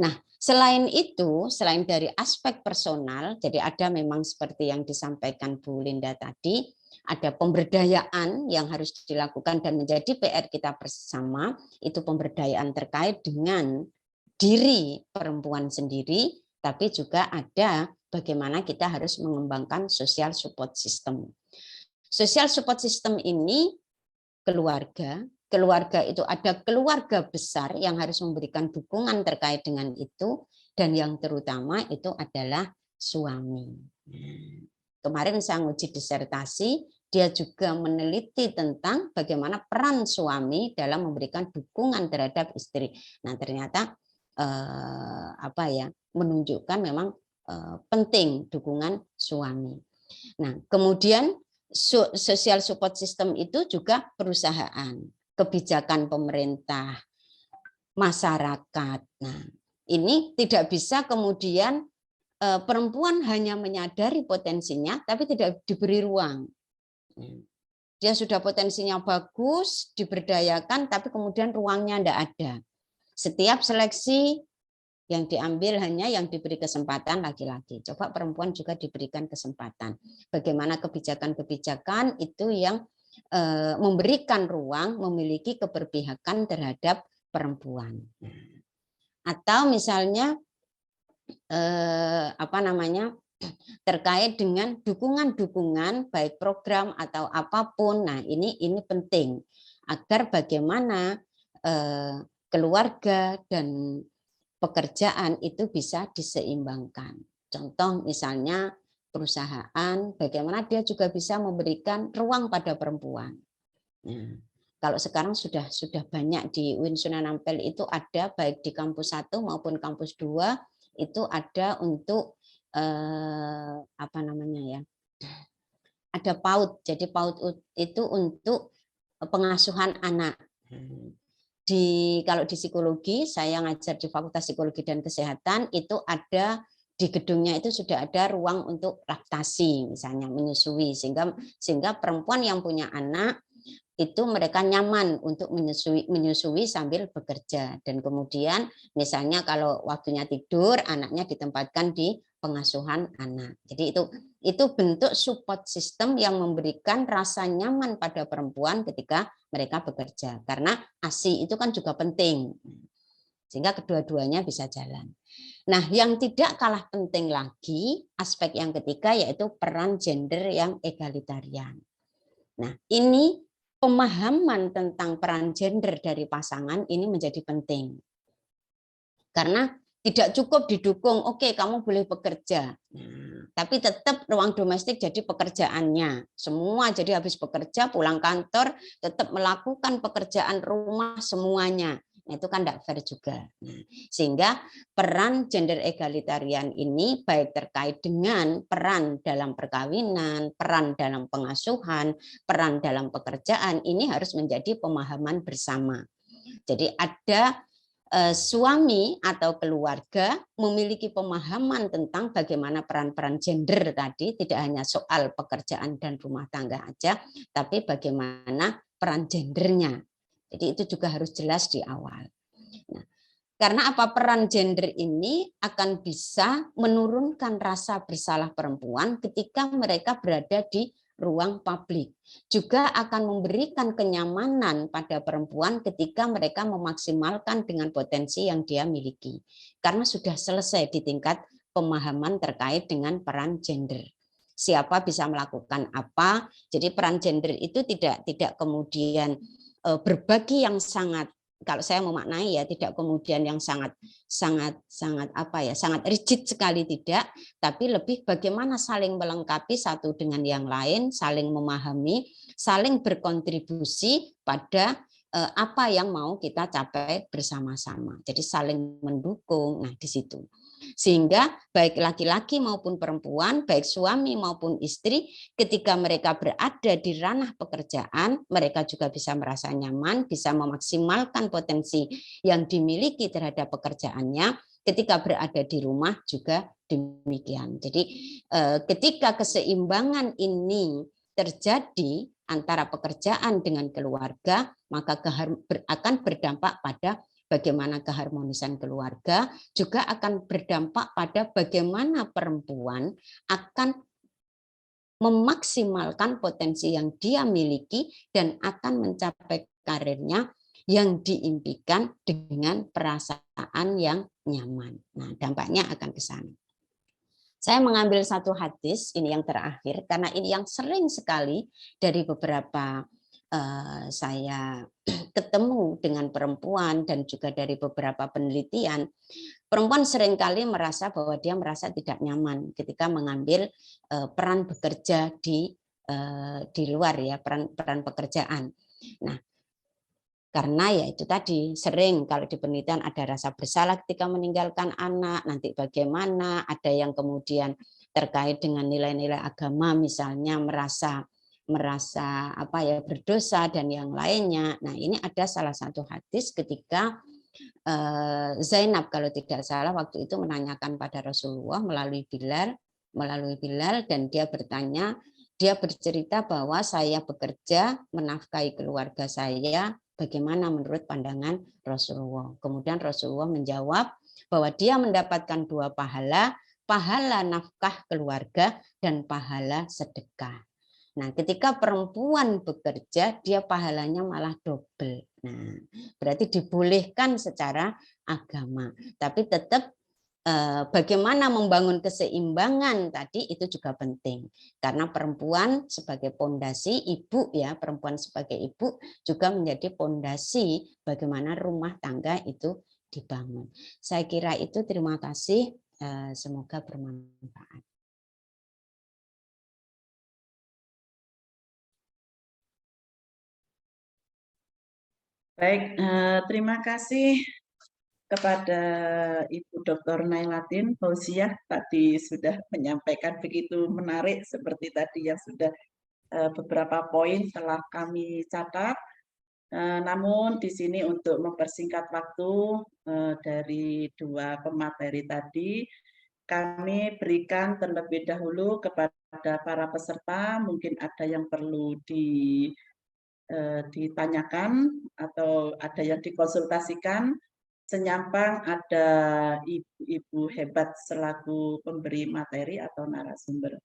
Nah, selain itu, selain dari aspek personal, jadi ada memang seperti yang disampaikan Bu Linda tadi, ada pemberdayaan yang harus dilakukan dan menjadi PR kita bersama, itu pemberdayaan terkait dengan diri perempuan sendiri, tapi juga ada bagaimana kita harus mengembangkan social support system. Social support system ini keluarga itu ada keluarga besar yang harus memberikan dukungan terkait dengan itu, dan yang terutama itu adalah suami. Kemarin saya nguji disertasi, dia juga meneliti tentang bagaimana peran suami dalam memberikan dukungan terhadap istri. Nah, ternyata menunjukkan memang penting dukungan suami. Nah, kemudian social support system itu juga perusahaan. kebijakan pemerintah, masyarakat. Nah, ini tidak bisa kemudian perempuan hanya menyadari potensinya tapi tidak diberi ruang. Dia sudah potensinya bagus, diberdayakan, tapi kemudian ruangnya tidak ada. Setiap seleksi yang diambil hanya yang diberi kesempatan laki-laki. Coba perempuan juga diberikan kesempatan. Bagaimana kebijakan-kebijakan itu yang memberikan ruang, memiliki keberpihakan terhadap perempuan. Atau misalnya terkait dengan dukungan-dukungan baik program atau apapun. Nah, ini penting agar bagaimana keluarga dan pekerjaan itu bisa diseimbangkan. Contoh misalnya perusahaan, bagaimana dia juga bisa memberikan ruang pada perempuan. Nah, kalau sekarang sudah banyak di UIN Sunan Ampel itu ada baik di kampus 1 maupun kampus 2 itu ada untuk ada PAUD. Jadi PAUD itu untuk pengasuhan anak. Kalau di psikologi, saya ngajar di Fakultas Psikologi dan Kesehatan, itu ada di gedungnya itu sudah ada ruang untuk laktasi, misalnya menyusui, sehingga perempuan yang punya anak itu mereka nyaman untuk menyusui sambil bekerja. Dan kemudian misalnya kalau waktunya tidur, anaknya ditempatkan di pengasuhan anak. Jadi itu bentuk support system yang memberikan rasa nyaman pada perempuan ketika mereka bekerja. Karena ASI itu kan juga penting. Sehingga kedua-duanya bisa jalan. Nah, yang tidak kalah penting lagi, aspek yang ketiga yaitu peran gender yang egalitarian. Nah, ini pemahaman tentang peran gender dari pasangan ini menjadi penting. Karena tidak cukup didukung, oke kamu boleh bekerja. Nah, tapi tetap ruang domestik jadi pekerjaannya. Semua jadi habis bekerja, pulang kantor, tetap melakukan pekerjaan rumah semuanya. Nah, itu kan tidak fair juga. Nah, sehingga peran gender egalitarian ini baik terkait dengan peran dalam perkawinan, peran dalam pengasuhan, peran dalam pekerjaan, ini harus menjadi pemahaman bersama. Jadi ada suami atau keluarga memiliki pemahaman tentang bagaimana peran-peran gender tadi, tidak hanya soal pekerjaan dan rumah tangga aja, tapi bagaimana peran gendernya. Jadi itu juga harus jelas di awal. Nah, karena apa, peran gender ini akan bisa menurunkan rasa bersalah perempuan ketika mereka berada di ruang publik. Juga akan memberikan kenyamanan pada perempuan ketika mereka memaksimalkan dengan potensi yang dia miliki. Karena sudah selesai di tingkat pemahaman terkait dengan peran gender. Siapa bisa melakukan apa? Jadi peran gender itu tidak kemudian berbagi yang sangat, kalau saya memaknai ya, tidak kemudian yang sangat rigid sekali, tidak, tapi lebih bagaimana saling melengkapi satu dengan yang lain, saling memahami, saling berkontribusi pada apa yang mau kita capai bersama-sama. Jadi saling mendukung. Nah, di situ. Sehingga baik laki-laki maupun perempuan, baik suami maupun istri, ketika mereka berada di ranah pekerjaan, mereka juga bisa merasa nyaman, bisa memaksimalkan potensi yang dimiliki terhadap pekerjaannya. Ketika berada di rumah juga demikian. Jadi ketika keseimbangan ini terjadi antara pekerjaan dengan keluarga, maka akan berdampak pada bagaimana keharmonisan keluarga, juga akan berdampak pada bagaimana perempuan akan memaksimalkan potensi yang dia miliki dan akan mencapai karirnya yang diimpikan dengan perasaan yang nyaman. Nah, dampaknya akan ke sana. Saya mengambil satu hadis, ini yang terakhir, karena ini yang sering sekali dari beberapa saya ketemu dengan perempuan dan juga dari beberapa penelitian, perempuan seringkali merasa bahwa dia merasa tidak nyaman ketika mengambil peran bekerja di luar ya, peran pekerjaan. Nah, karena ya itu tadi sering kalau di penelitian ada rasa bersalah ketika meninggalkan anak, nanti bagaimana, ada yang kemudian terkait dengan nilai-nilai agama misalnya merasa merasa berdosa dan yang lainnya. Nah, ini ada salah satu hadis ketika Zainab kalau tidak salah waktu itu menanyakan pada Rasulullah melalui Bilal dan dia bercerita bahwa saya bekerja menafkahi keluarga saya, bagaimana menurut pandangan Rasulullah. Kemudian Rasulullah menjawab bahwa dia mendapatkan 2 pahala, pahala nafkah keluarga dan pahala sedekah. Nah, ketika perempuan bekerja, dia pahalanya malah double. Nah, berarti dibolehkan secara agama. Tapi tetap bagaimana membangun keseimbangan tadi itu juga penting. Karena perempuan sebagai pondasi, ibu ya, perempuan sebagai ibu juga menjadi pondasi bagaimana rumah tangga itu dibangun. Saya kira itu, terima kasih. Semoga bermanfaat. Baik, terima kasih kepada Ibu Dr. Nailatin Fauziah tadi sudah menyampaikan begitu menarik seperti tadi yang sudah beberapa poin telah kami catat. Namun di sini untuk mempersingkat waktu dari 2 pemateri tadi, kami berikan terlebih dahulu kepada para peserta, mungkin ada yang perlu ditanyakan atau ada yang dikonsultasikan. Senyampang ada ibu-ibu hebat selaku pemberi materi atau narasumber.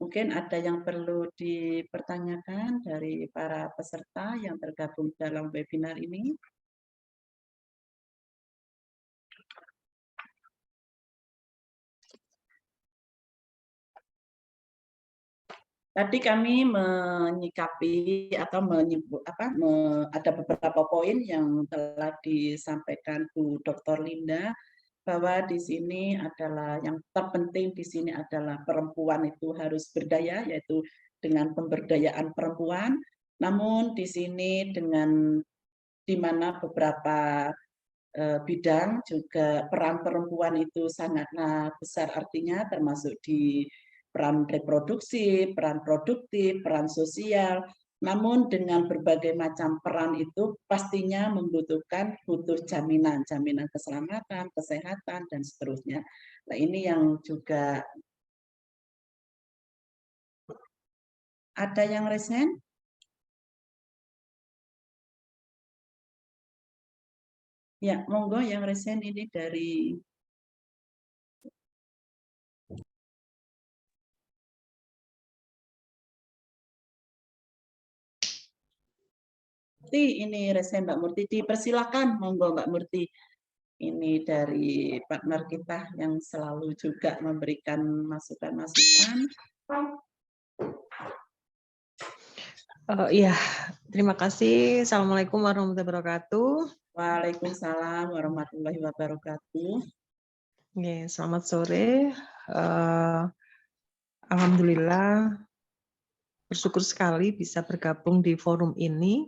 Mungkin ada yang perlu dipertanyakan dari para peserta yang tergabung dalam webinar ini. Tadi kami menyikapi atau ada beberapa poin yang telah disampaikan Bu Dr. Linda, bahwa di sini adalah yang terpenting di sini adalah perempuan itu harus berdaya, yaitu dengan pemberdayaan perempuan. Namun di sini di mana beberapa bidang juga peran perempuan itu sangatlah besar artinya, termasuk di peran reproduksi, peran produktif, peran sosial. Namun dengan berbagai macam peran itu pastinya butuh jaminan keselamatan, kesehatan, dan seterusnya. Nah, ini yang juga ada yang resen? Ya, monggo yang resen ini dari ini resen Mbak Murti, dipersilakan monggo Mbak Murti. Ini dari partner kita yang selalu juga memberikan masukan-masukan. Iya, terima kasih. Assalamualaikum warahmatullahi wabarakatuh. Waalaikumsalam warahmatullahi wabarakatuh. Selamat sore. Alhamdulillah, bersyukur sekali bisa bergabung di forum ini,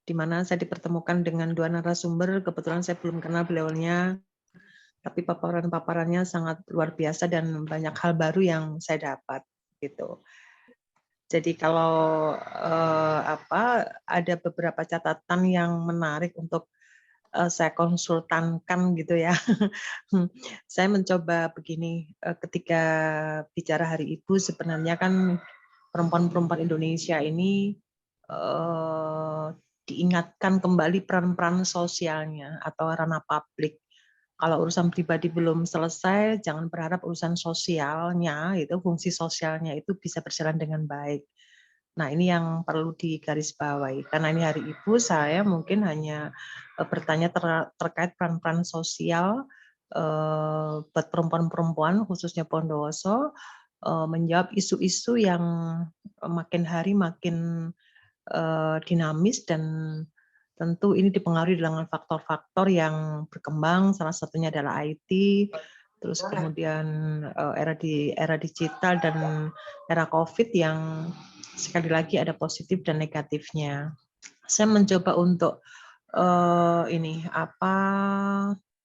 di mana saya dipertemukan dengan 2 narasumber. Kebetulan saya belum kenal beliaunya, tapi paparan-paparannya sangat luar biasa dan banyak hal baru yang saya dapat. Gitu. Jadi kalau ada beberapa catatan yang menarik untuk saya konsultankan gitu ya. Saya mencoba begini, ketika bicara Hari Ibu sebenarnya kan perempuan-perempuan Indonesia ini diingatkan kembali peran-peran sosialnya atau ranah publik. Kalau urusan pribadi belum selesai, jangan berharap urusan sosialnya, itu fungsi sosialnya itu bisa berjalan dengan baik. Nah, ini yang perlu digarisbawahi. Karena ini Hari Ibu, saya mungkin hanya bertanya terkait peran-peran sosial buat perempuan-perempuan, khususnya Bondowoso, menjawab isu-isu yang makin hari makin dinamis dan tentu ini dipengaruhi dengan faktor-faktor yang berkembang, salah satunya adalah IT, terus kemudian era digital dan era COVID yang sekali lagi ada positif dan negatifnya. Saya mencoba untuk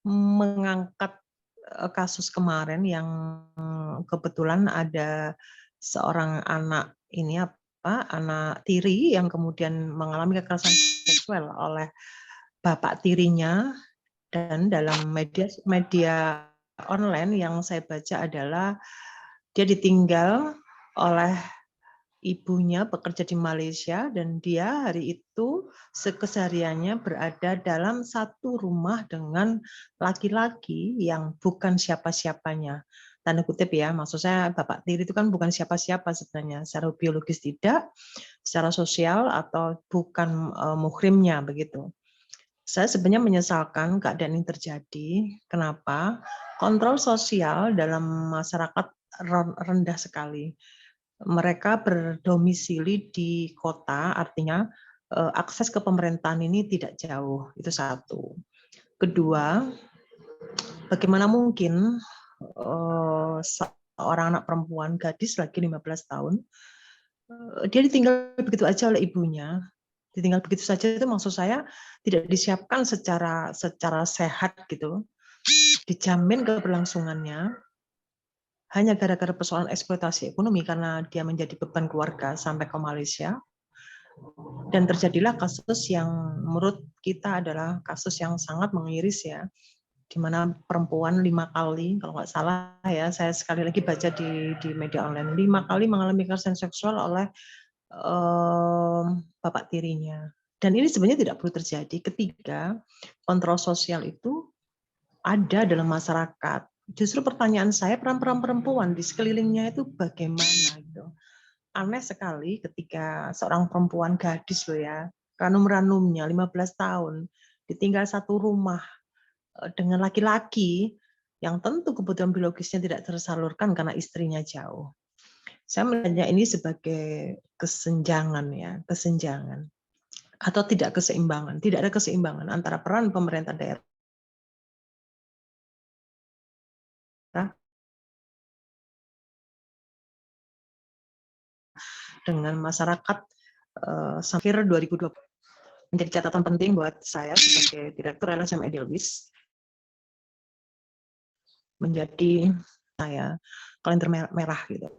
mengangkat kasus kemarin yang kebetulan ada seorang anak ini anak tiri yang kemudian mengalami kekerasan seksual oleh bapak tirinya, dan dalam media online yang saya baca adalah dia ditinggal oleh ibunya bekerja di Malaysia dan dia hari itu kesehariannya berada dalam satu rumah dengan laki-laki yang bukan siapa-siapanya. Tanda kutip ya, maksud saya bapak tiri itu kan bukan siapa-siapa sebenarnya, secara biologis tidak, secara sosial atau bukan muhrimnya begitu. Saya sebenarnya menyesalkan keadaan ini terjadi. Kenapa? Kontrol sosial dalam masyarakat rendah sekali. Mereka berdomisili di kota, artinya akses ke pemerintahan ini tidak jauh. Itu satu. Kedua, bagaimana mungkin seorang anak perempuan, gadis lagi 15 tahun, dia ditinggal begitu aja oleh ibunya. Ditinggal begitu saja itu maksud saya tidak disiapkan secara sehat gitu, dijamin keberlangsungannya hanya gara-gara persoalan eksploitasi ekonomi karena dia menjadi beban keluarga sampai ke Malaysia. Dan terjadilah kasus yang menurut kita adalah kasus yang sangat mengiris ya, di mana perempuan 5 kali, kalau nggak salah ya, saya sekali lagi baca di media online, 5 kali mengalami kekerasan seksual oleh bapak tirinya. Dan ini sebenarnya tidak perlu terjadi ketika kontrol sosial itu ada dalam masyarakat. Justru pertanyaan saya, peran-peran perempuan di sekelilingnya itu bagaimana gitu. Aneh sekali ketika seorang perempuan gadis loh ya, ranum-ranumnya 15 tahun, ditinggal satu rumah dengan laki-laki yang tentu kebutuhan biologisnya tidak tersalurkan karena istrinya jauh. Saya melihatnya ini sebagai kesenjangan ya, kesenjangan atau tidak keseimbangan, tidak ada keseimbangan antara peran pemerintah daerah dengan masyarakat sampai 2020. Menjadi catatan penting buat saya sebagai Direktur LSM Edelweiss, menjadi saya kalender merah gitu.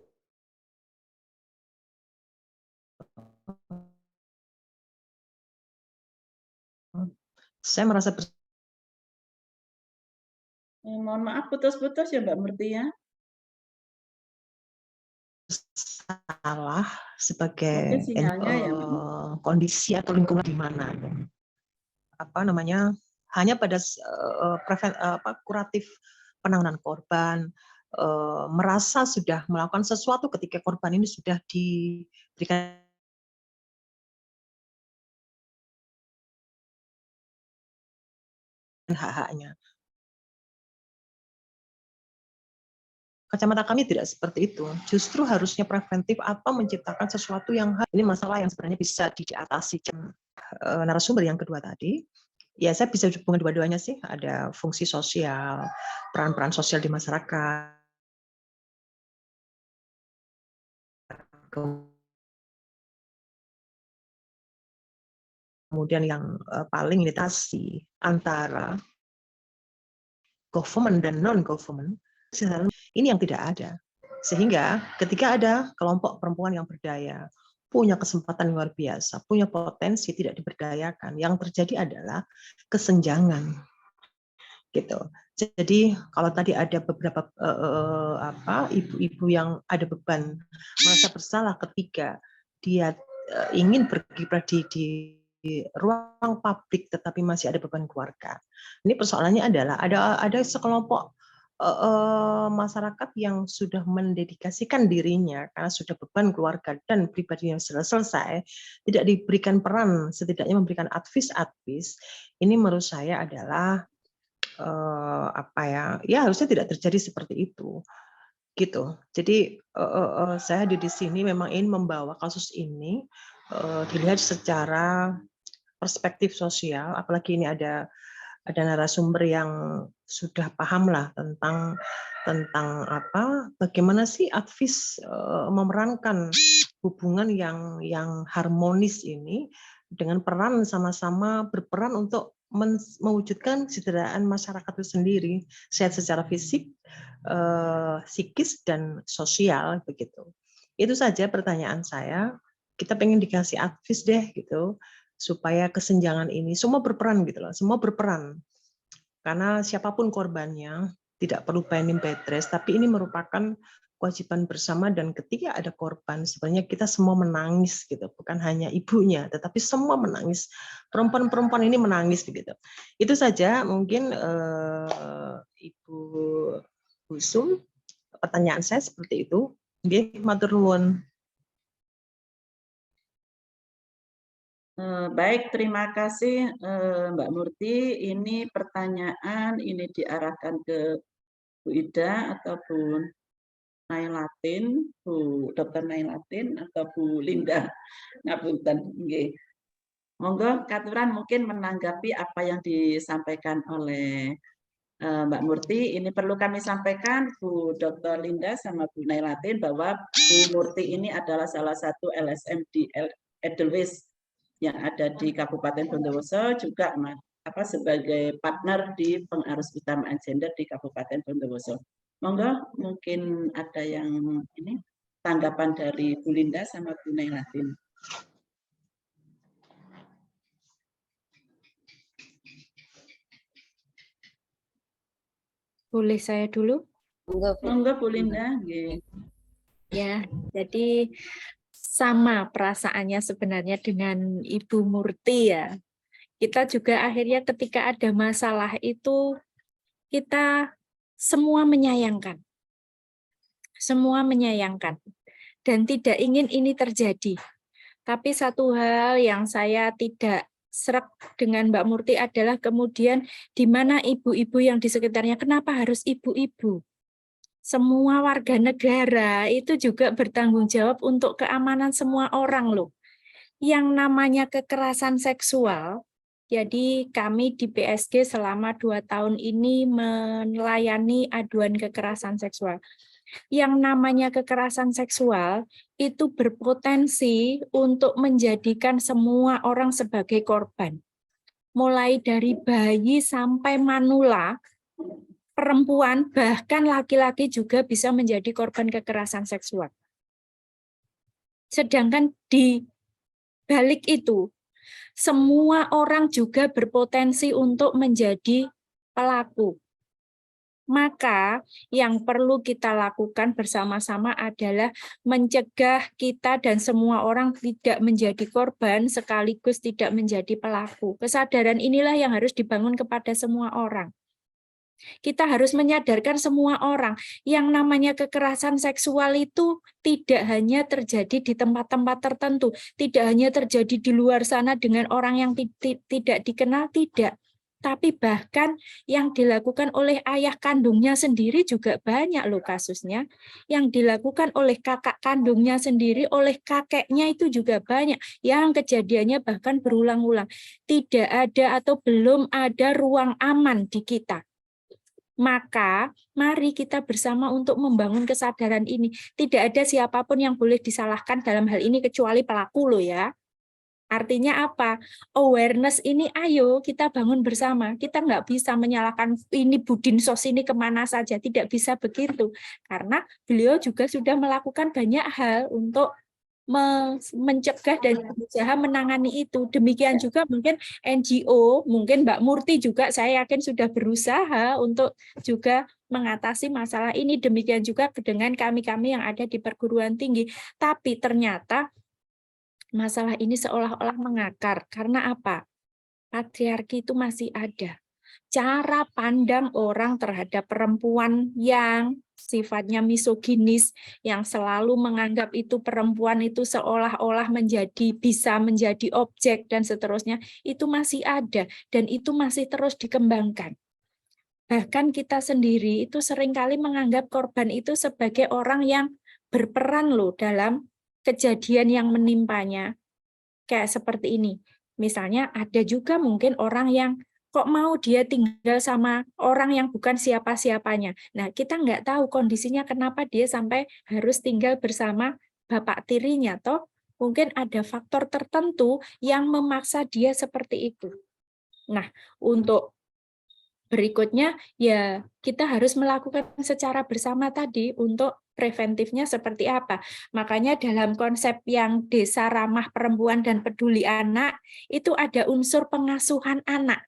Saya merasa Mohon maaf putus-putus ya Mbak Murtia. salah sebagai sinyalnya ya, kondisi atau lingkungan di mana. Apa namanya? Hanya pada kuratif penanganan korban, merasa sudah melakukan sesuatu ketika korban ini sudah diberikan hak-haknya. Kacamata kami tidak seperti itu. Justru harusnya preventif atau menciptakan sesuatu yang ini masalah yang sebenarnya bisa diatasi. Narasumber yang kedua tadi, ya saya bisa hubungan dua-duanya sih. Ada fungsi sosial, peran-peran sosial di masyarakat, kemudian yang paling iritasi antara government dan non-government, ini yang tidak ada. Sehingga ketika ada kelompok perempuan yang berdaya, punya kesempatan luar biasa, punya potensi tidak diberdayakan, yang terjadi adalah kesenjangan. Gitu. Jadi kalau tadi ada beberapa ibu-ibu yang ada beban merasa bersalah ketika dia ingin berkiprah di ruang publik tetapi masih ada beban keluarga. Ini persoalannya adalah ada sekelompok masyarakat yang sudah mendedikasikan dirinya karena sudah beban keluarga dan pribadi yang sudah selesai, tidak diberikan peran, setidaknya memberikan advis. Ini menurut saya adalah harusnya tidak terjadi seperti itu. Gitu. Jadi saya di sini memang ingin membawa kasus ini dilihat secara perspektif sosial, apalagi ini ada narasumber yang sudah paham lah tentang bagaimana sih advis memerankan hubungan yang harmonis ini dengan peran sama-sama berperan untuk mewujudkan kesejahteraan masyarakat itu sendiri, sehat secara fisik, psikis dan sosial begitu. Itu saja pertanyaan saya. kita pengen dikasih advice deh gitu, supaya kesenjangan ini semua berperan gitu loh, semua berperan. Karena siapapun korbannya tidak perlu planning bed rest, tapi ini merupakan kewajiban bersama, dan ketika ada korban sebenarnya kita semua menangis gitu, bukan hanya ibunya tetapi semua menangis, perempuan-perempuan ini menangis begitu. Itu saja mungkin Ibu Husum, pertanyaan saya seperti itu. Nggih, matur nuwun. Baik, terima kasih Mbak Murti. Ini pertanyaan ini diarahkan ke Bu Ida atau Bu Nailatin, Bu Dr. Nailatin atau Bu Linda. Ngapunten, nggih. Monggo Katuran mungkin menanggapi apa yang disampaikan oleh Mbak Murti. Ini perlu kami sampaikan Bu Dr. Linda sama Bu Nailatin bahwa Bu Murti ini adalah salah satu LSM di Edelweiss yang ada di Kabupaten Bondowoso, juga sebagai partner di pengarus utamaan gender di Kabupaten Bondowoso. Monggo mungkin ada yang ini tanggapan dari Bu Linda sama Bu Nailatin. Boleh saya dulu? Monggo Bu Linda. Ya, jadi sama perasaannya sebenarnya dengan Ibu Murti ya. Kita juga akhirnya ketika ada masalah itu kita semua menyayangkan. Semua menyayangkan dan tidak ingin ini terjadi. Tapi satu hal yang saya tidak srek dengan Mbak Murti adalah kemudian di mana ibu-ibu yang di sekitarnya, kenapa harus ibu-ibu? Semua warga negara itu juga bertanggung jawab untuk keamanan semua orang loh. Yang namanya kekerasan seksual, jadi kami di PSG selama 2 tahun ini melayani aduan kekerasan seksual. Yang namanya kekerasan seksual itu berpotensi untuk menjadikan semua orang sebagai korban. Mulai dari bayi sampai manula, perempuan, bahkan laki-laki juga bisa menjadi korban kekerasan seksual. Sedangkan di balik itu, semua orang juga berpotensi untuk menjadi pelaku. Maka yang perlu kita lakukan bersama-sama adalah mencegah kita dan semua orang tidak menjadi korban sekaligus tidak menjadi pelaku. Kesadaran inilah yang harus dibangun kepada semua orang. Kita harus menyadarkan semua orang yang namanya kekerasan seksual itu tidak hanya terjadi di tempat-tempat tertentu, tidak hanya terjadi di luar sana dengan orang yang tidak dikenal, tidak. Tapi bahkan yang dilakukan oleh ayah kandungnya sendiri juga banyak loh kasusnya. Yang dilakukan oleh kakak kandungnya sendiri, oleh kakeknya itu juga banyak. Yang kejadiannya bahkan berulang-ulang. Tidak ada atau belum ada ruang aman di kita. Maka mari kita bersama untuk membangun kesadaran ini. Tidak ada siapapun yang boleh disalahkan dalam hal ini kecuali pelaku loh ya. Artinya apa? Awareness ini ayo kita bangun bersama. Kita nggak bisa menyalahkan ini Budinsos ini kemana saja. Tidak bisa begitu. Karena beliau juga sudah melakukan banyak hal untuk mencegah dan berusaha menangani itu. Demikian juga mungkin NGO, mungkin Mbak Murti juga saya yakin sudah berusaha untuk juga mengatasi masalah ini. Demikian juga dengan kami-kami yang ada di perguruan tinggi. Tapi ternyata masalah ini seolah-olah mengakar. Karena apa? Patriarki itu masih ada. Cara pandang orang terhadap perempuan yang sifatnya misoginis, yang selalu menganggap itu perempuan itu seolah-olah bisa menjadi objek dan seterusnya, itu masih ada dan itu masih terus dikembangkan. Bahkan kita sendiri itu seringkali menganggap korban itu sebagai orang yang berperan loh dalam kejadian yang menimpanya. Kayak seperti ini. Misalnya ada juga mungkin orang yang kok mau dia tinggal sama orang yang bukan siapa-siapanya. Nah, kita nggak tahu kondisinya kenapa dia sampai harus tinggal bersama bapak tirinya. Toh mungkin ada faktor tertentu yang memaksa dia seperti itu. Nah, untuk berikutnya ya kita harus melakukan secara bersama tadi untuk preventifnya seperti apa. Makanya dalam konsep yang desa ramah perempuan dan peduli anak itu ada unsur pengasuhan anak.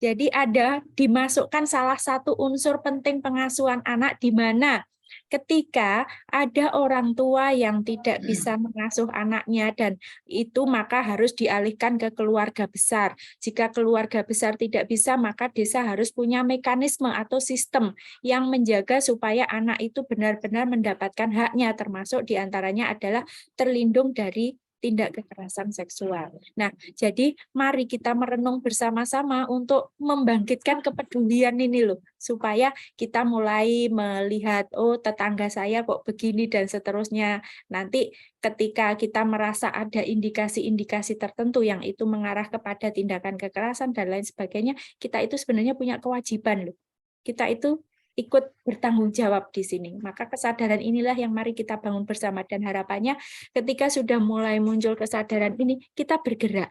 Jadi ada dimasukkan salah satu unsur penting pengasuhan anak di mana ketika ada orang tua yang tidak bisa mengasuh anaknya dan itu maka harus dialihkan ke keluarga besar. Jika keluarga besar tidak bisa, maka desa harus punya mekanisme atau sistem yang menjaga supaya anak itu benar-benar mendapatkan haknya, termasuk diantaranya adalah terlindung dari tindak kekerasan seksual. Nah, jadi mari kita merenung bersama-sama untuk membangkitkan kepedulian ini loh, supaya kita mulai melihat, oh tetangga saya kok begini dan seterusnya. Nanti ketika kita merasa ada indikasi-indikasi tertentu yang itu mengarah kepada tindakan kekerasan dan lain sebagainya, kita itu sebenarnya punya kewajiban loh. Kita itu ikut bertanggung jawab di sini. Maka kesadaran inilah yang mari kita bangun bersama dan harapannya ketika sudah mulai muncul kesadaran ini, kita bergerak.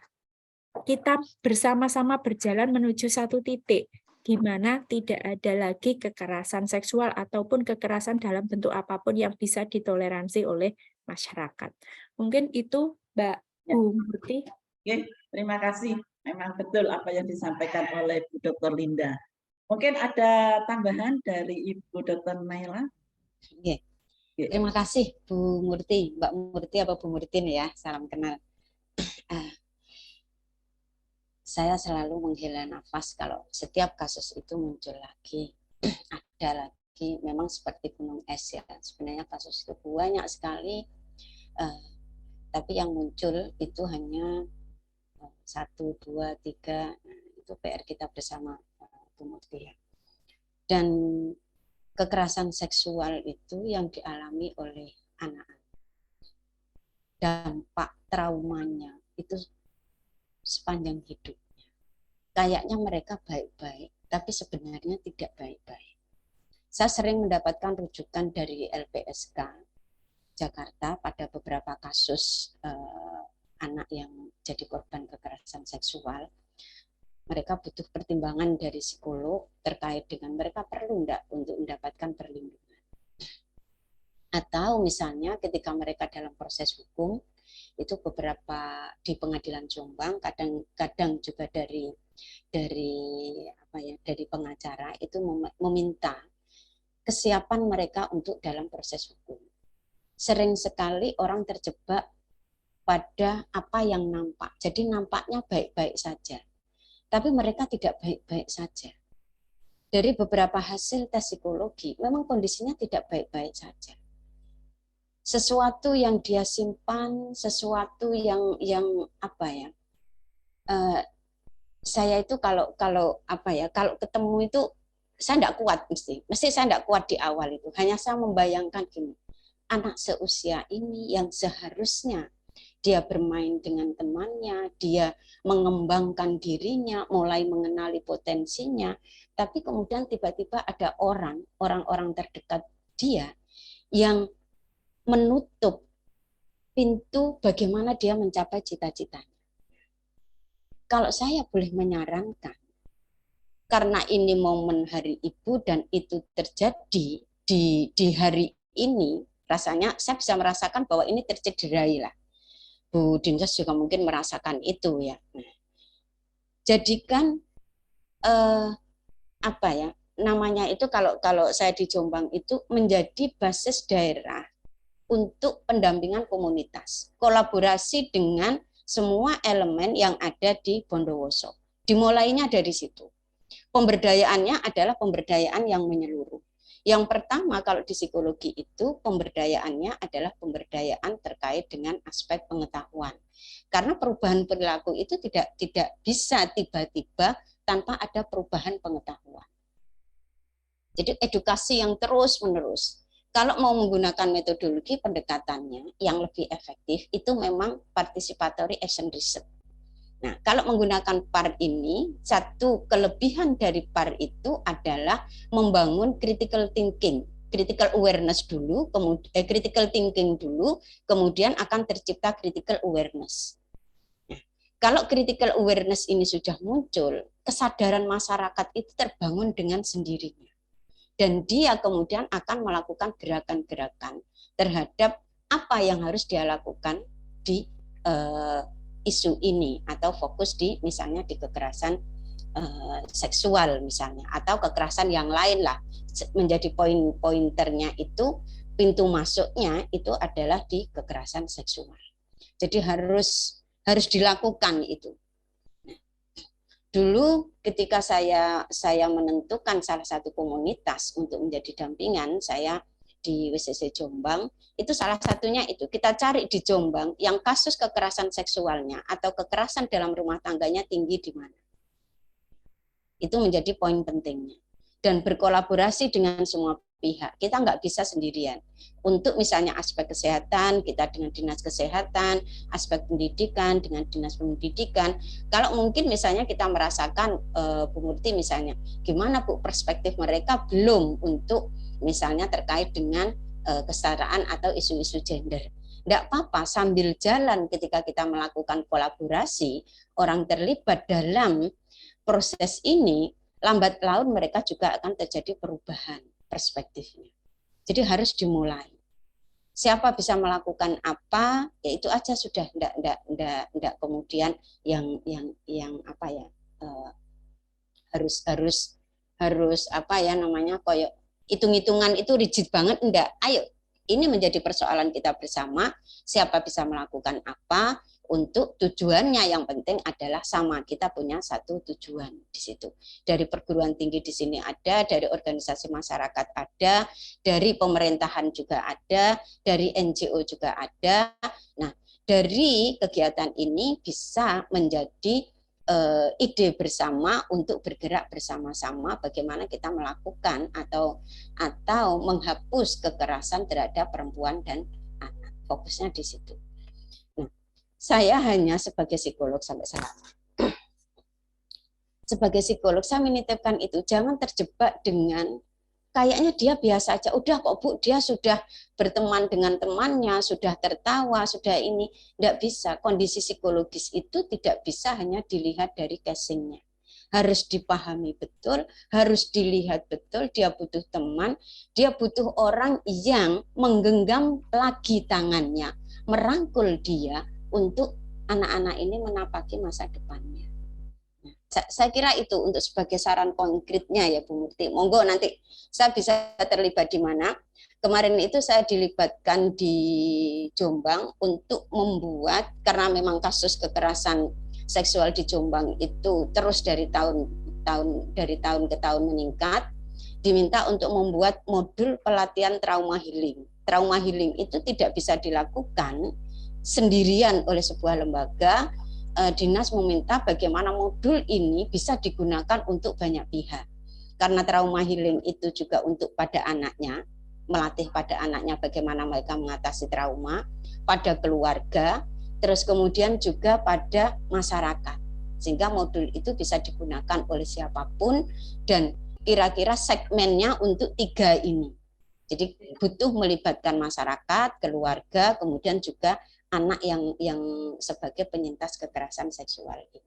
Kita bersama-sama berjalan menuju satu titik di mana tidak ada lagi kekerasan seksual ataupun kekerasan dalam bentuk apapun yang bisa ditoleransi oleh masyarakat. Mungkin itu Mbak Bu Murti. Oke, terima kasih. Memang betul apa yang disampaikan oleh Bu Dr. Linda. Mungkin ada tambahan dari Ibu Dr. Naila? Oke. Terima kasih Bu Murti, Mbak Murti apa Bu Murtin ya, salam kenal. Saya selalu menghela nafas kalau setiap kasus itu muncul lagi, ada lagi, memang seperti gunung es ya, sebenarnya kasus itu banyak sekali, tapi yang muncul itu hanya 1, 2, 3, itu PR kita bersama Bu Murti ya. Dan kekerasan seksual itu yang dialami oleh anak-anak, dampak traumanya itu sepanjang hidupnya. Kayaknya mereka baik-baik, tapi sebenarnya tidak baik-baik. Saya sering mendapatkan rujukan dari LPSK Jakarta pada beberapa kasus anak yang jadi korban kekerasan seksual. Mereka butuh pertimbangan dari psikolog terkait dengan mereka perlu enggak untuk mendapatkan perlindungan. Atau misalnya ketika mereka dalam proses hukum, itu beberapa di pengadilan Jombang, kadang juga dari pengacara itu meminta kesiapan mereka untuk dalam proses hukum. Sering sekali orang terjebak pada apa yang nampak. Jadi nampaknya baik-baik saja, tapi mereka tidak baik-baik saja. Dari beberapa hasil tes psikologi, memang kondisinya tidak baik-baik saja. Sesuatu yang dia simpan, sesuatu yang apa ya? Saya itu kalau ketemu itu saya tidak kuat mesti saya tidak kuat di awal itu. Hanya saya membayangkan gini, anak seusia ini yang seharusnya dia bermain dengan temannya, dia mengembangkan dirinya, mulai mengenali potensinya, tapi kemudian tiba-tiba ada orang-orang terdekat dia yang menutup pintu bagaimana dia mencapai cita-citanya. Kalau saya boleh menyarankan, karena ini momen Hari Ibu dan itu terjadi di hari ini, rasanya saya bisa merasakan bahwa ini tercederai lah. Bu Dinsos juga mungkin merasakan itu ya. Jadikan namanya itu kalau saya di Jombang itu menjadi basis daerah untuk pendampingan komunitas, kolaborasi dengan semua elemen yang ada di Bondowoso. Dimulainya dari situ. Pemberdayaannya adalah pemberdayaan yang menyeluruh. Yang pertama kalau di psikologi itu pemberdayaannya adalah pemberdayaan terkait dengan aspek pengetahuan. Karena perubahan perilaku itu tidak bisa tiba-tiba tanpa ada perubahan pengetahuan. Jadi edukasi yang terus-menerus. Kalau mau menggunakan metodologi pendekatannya yang lebih efektif, itu memang participatory action research. Nah, kalau menggunakan PAR ini, satu kelebihan dari PAR itu adalah membangun critical thinking, critical awareness dulu, kemudian critical thinking dulu, kemudian akan tercipta critical awareness. Nah, kalau critical awareness ini sudah muncul, kesadaran masyarakat itu terbangun dengan sendirinya. Dan dia kemudian akan melakukan gerakan-gerakan terhadap apa yang harus dia lakukan di isu ini, atau fokus di misalnya di kekerasan seksual misalnya, atau kekerasan yang lain lah. Menjadi pointernya itu, pintu masuknya itu adalah di kekerasan seksual. Jadi harus dilakukan itu. Dulu ketika saya menentukan salah satu komunitas untuk menjadi dampingan saya di WCC Jombang, itu salah satunya itu kita cari di Jombang yang kasus kekerasan seksualnya atau kekerasan dalam rumah tangganya tinggi di mana. Itu menjadi poin pentingnya. Dan berkolaborasi dengan semua pihak. Kita nggak bisa sendirian. Untuk misalnya aspek kesehatan, kita dengan dinas kesehatan, aspek pendidikan dengan dinas pendidikan. Kalau mungkin misalnya kita merasakan, Bu Murti misalnya, gimana Bu perspektif mereka belum untuk misalnya terkait dengan kesetaraan atau isu-isu gender. Nggak apa-apa, sambil jalan ketika kita melakukan kolaborasi, orang terlibat dalam proses ini, lambat laun mereka juga akan terjadi perubahan perspektifnya. Jadi harus dimulai. Siapa bisa melakukan apa, ya itu aja sudah, enggak kemudian yang apa ya, harus apa ya namanya, koyok hitung-hitungan itu rigid banget, enggak. Ayo, ini menjadi persoalan kita bersama, siapa bisa melakukan apa, untuk tujuannya yang penting adalah sama, kita punya satu tujuan di situ. Dari perguruan tinggi di sini ada, dari organisasi masyarakat ada, dari pemerintahan juga ada, dari NGO juga ada. Nah, dari kegiatan ini bisa menjadi ide bersama untuk bergerak bersama-sama bagaimana kita melakukan atau menghapus kekerasan terhadap perempuan dan anak. Fokusnya di situ. Saya hanya sebagai psikolog sampai saat sebagai psikolog saya menitipkan itu, jangan terjebak dengan kayaknya dia biasa aja, udah kok Bu, dia sudah berteman dengan temannya, sudah tertawa, sudah ini. Tidak bisa, kondisi psikologis itu tidak bisa hanya dilihat dari casingnya. Harus dipahami betul, harus dilihat betul, dia butuh teman, dia butuh orang yang menggenggam lagi tangannya, merangkul dia, untuk anak-anak ini menapaki masa depannya. Saya kira itu untuk sebagai saran konkretnya ya Bu Murti. Monggo nanti saya bisa terlibat di mana. Kemarin itu saya dilibatkan di Jombang untuk membuat, karena memang kasus kekerasan seksual di Jombang itu terus dari tahun ke tahun meningkat, diminta untuk membuat modul pelatihan trauma healing. Trauma healing itu tidak bisa dilakukan sendirian oleh sebuah lembaga. Dinas meminta bagaimana modul ini bisa digunakan untuk banyak pihak. Karena trauma healing itu juga untuk pada anaknya, melatih pada anaknya bagaimana mereka mengatasi trauma, pada keluarga, terus kemudian juga pada masyarakat. Sehingga modul itu bisa digunakan oleh siapapun, dan kira-kira segmennya untuk 3 ini. Jadi butuh melibatkan masyarakat, keluarga, kemudian juga anak yang sebagai penyintas kekerasan seksual ini.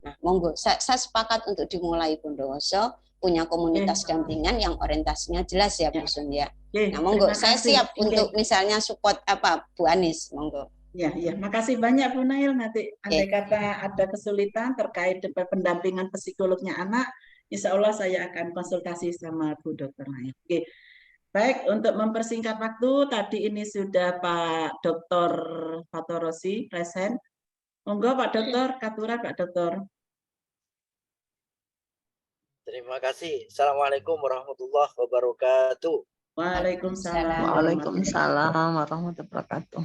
Nah, monggo, saya sepakat untuk dimulai Bondowoso, punya komunitas dampingan yang orientasinya jelas ya Bu Sun ya. Nah, monggo, saya siap untuk misalnya support apa Bu Anis, monggo. Ya, makasih banyak Bu Nail. Nanti andai kata ada kesulitan terkait dengan pendampingan psikolognya anak, insya Allah saya akan konsultasi sama Bu Dr. Nail. Oke. Baik, untuk mempersingkat waktu, tadi ini sudah Pak Dr. Fatorosi present. Monggo Pak Dr. Katura Pak Dr. Terima kasih. Assalamualaikum warahmatullahi wabarakatuh. Waalaikumsalam. Waalaikumsalam warahmatullahi wabarakatuh.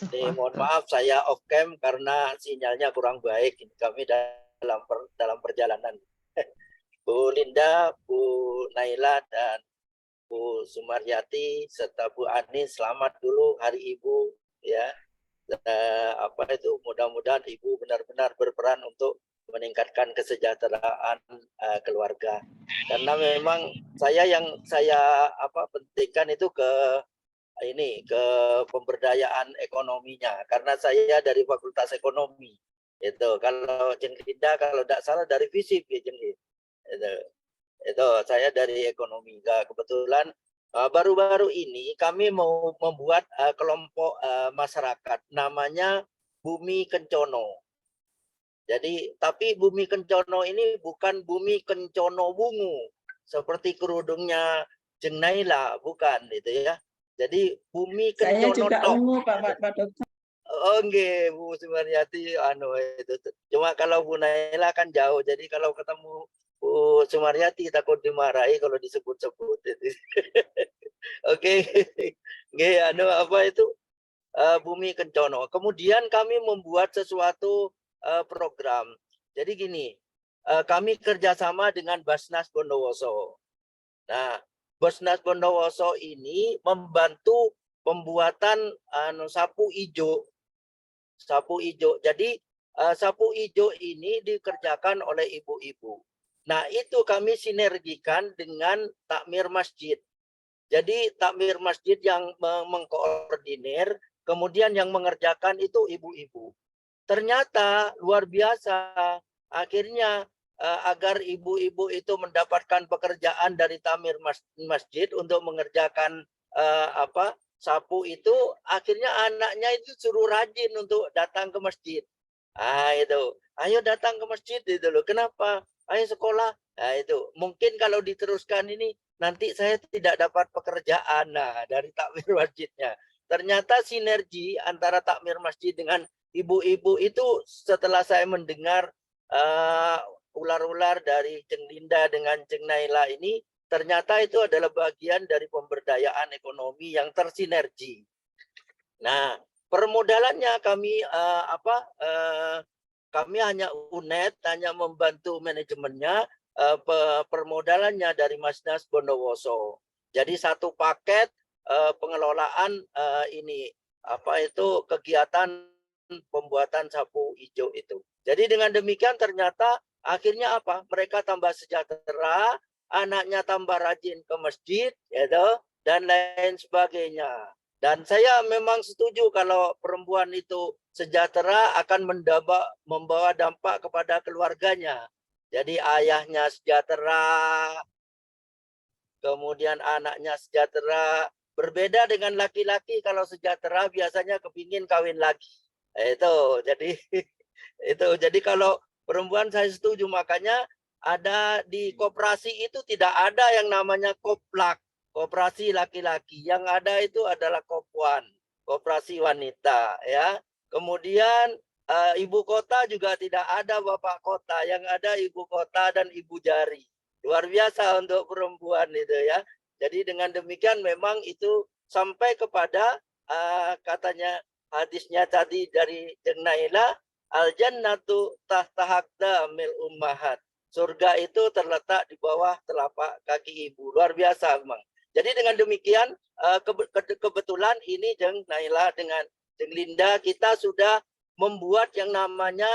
Ini mohon maaf saya off cam karena sinyalnya kurang baik. Kami dalam perjalanan. Bu Linda, Bu Naila, dan Bu Sumaryati serta Bu Anis, selamat dulu Hari Ibu ya. Mudah-mudahan Ibu benar-benar berperan untuk meningkatkan kesejahteraan keluarga. Karena memang saya pentingkan itu ke pemberdayaan ekonominya, karena saya dari Fakultas Ekonomi. Itu kalau Jeng Linda kalau tidak salah dari FISIP ya Jeng. Itu saya dari ekonomi. Nah, kebetulan baru-baru ini kami mau membuat kelompok masyarakat namanya Bumi Kencono. Jadi tapi Bumi Kencono ini bukan Bumi Kencono Bungu seperti kerudungnya Jeng Naila, bukan itu ya. Jadi Bumi Saya Kencono juga tok. ungu Pak Dokter. Oh nggih, Bu Sumaryati itu. Cuma kalau Bu Naila kan jauh. Jadi kalau ketemu Bu Sumaryati takut dimarahi kalau disebut-sebut. Oke. Nggih, apa itu? Bumi Kencono. Kemudian kami membuat sesuatu program. Jadi gini, kami kerjasama dengan Basnas Bondowoso. Nah, Basnas Bondowoso ini membantu pembuatan sapu ijo. Sapu ijo. Jadi sapu ijo ini dikerjakan oleh ibu-ibu. Nah, itu kami sinergikan dengan takmir masjid. Jadi takmir masjid yang mengkoordinir, kemudian yang mengerjakan itu ibu-ibu. Ternyata luar biasa. Akhirnya agar ibu-ibu itu mendapatkan pekerjaan dari takmir masjid untuk mengerjakan sapu itu, akhirnya anaknya itu suruh rajin untuk datang ke masjid. Itu. Ayo datang ke masjid itu loh. Kenapa? Ayo sekolah. Nah, itu. Mungkin kalau diteruskan ini nanti saya tidak dapat pekerjaan. Nah, dari takmir masjidnya. Ternyata sinergi antara takmir masjid dengan ibu-ibu itu setelah saya mendengar ular-ular dari Jeng Linda dengan Jeng Naila ini, ternyata itu adalah bagian dari pemberdayaan ekonomi yang tersinergi. Nah, permodalannya kami kami hanya UNED, hanya membantu manajemennya, permodalannya dari Basnas Bondowoso. Jadi satu paket pengelolaan ini kegiatan pembuatan sapu hijau itu. Jadi dengan demikian ternyata akhirnya mereka tambah sejahtera, anaknya tambah rajin ke masjid, dan lain sebagainya. Dan saya memang setuju kalau perempuan itu sejahtera akan membawa dampak kepada keluarganya. Jadi ayahnya sejahtera, kemudian anaknya sejahtera. Berbeda dengan laki-laki, kalau sejahtera biasanya kepingin kawin lagi. Itu jadi kalau perempuan saya setuju, makanya ada di koperasi itu tidak ada yang namanya koplak, koperasi laki-laki. Yang ada itu adalah kopwan, koperasi wanita ya. Kemudian ibu kota juga tidak ada bapak kota, yang ada ibu kota dan ibu jari. Luar biasa untuk perempuan itu ya. Jadi dengan demikian memang itu sampai kepada katanya hadisnya tadi dari Jeng Naila, al-jannatu tahta aqdamil ummahat. Surga itu terletak di bawah telapak kaki ibu. Luar biasa memang. Jadi dengan demikian kebetulan ini Jeng Naila dengan Jeng Linda kita sudah membuat yang namanya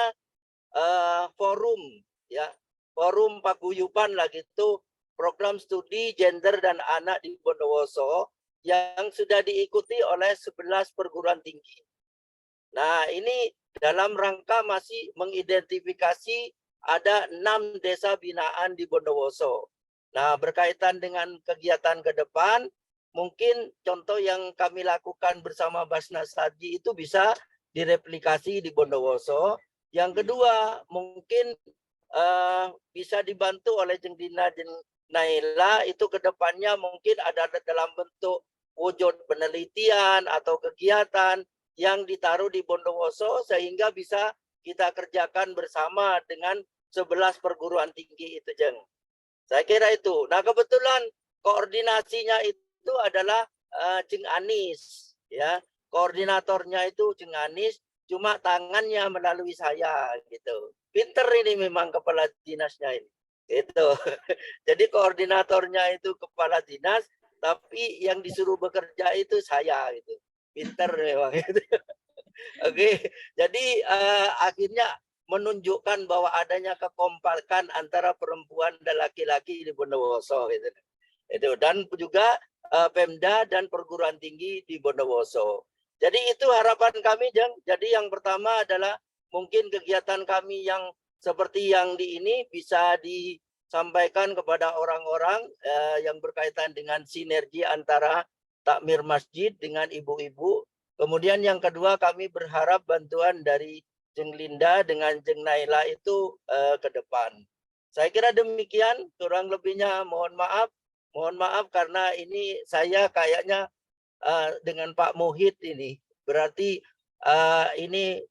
forum ya. Forum paguyuban lah gitu, program studi gender dan anak di Bondowoso yang sudah diikuti oleh 11 perguruan tinggi. Nah, ini dalam rangka masih mengidentifikasi ada 6 desa binaan di Bondowoso. Nah, berkaitan dengan kegiatan ke depan, mungkin contoh yang kami lakukan bersama Basnas tadi itu bisa direplikasi di Bondowoso. Yang kedua, mungkin bisa dibantu oleh Jeng Dina Jeng Naila, itu kedepannya mungkin ada dalam bentuk wujud penelitian atau kegiatan yang ditaruh di Bondowoso sehingga bisa kita kerjakan bersama dengan 11 perguruan tinggi itu Jeng. Saya kira itu. Nah kebetulan koordinasinya itu adalah Jeng Anis ya. Koordinatornya itu Jeng Anis, cuma tangannya melalui saya gitu. Pinter ini memang kepala dinasnya ini. Itu. Jadi koordinatornya itu kepala dinas, tapi yang disuruh bekerja itu saya gitu. Pinter memang itu. Oke. Jadi akhirnya menunjukkan bahwa adanya kekompakan antara perempuan dan laki-laki di Bondowoso gitu. Itu dan juga Pemda dan perguruan tinggi di Bondowoso. Jadi itu harapan kami, Jeng. Jadi yang pertama adalah mungkin kegiatan kami yang seperti yang di ini bisa disampaikan kepada orang-orang yang berkaitan dengan sinergi antara takmir masjid dengan ibu-ibu. Kemudian yang kedua, kami berharap bantuan dari Jeng Linda dengan Jeng Naila itu ke depan. Saya kira demikian, kurang lebihnya mohon maaf. Mohon maaf karena ini saya kayaknya dengan Pak Muhid ini. Berarti ini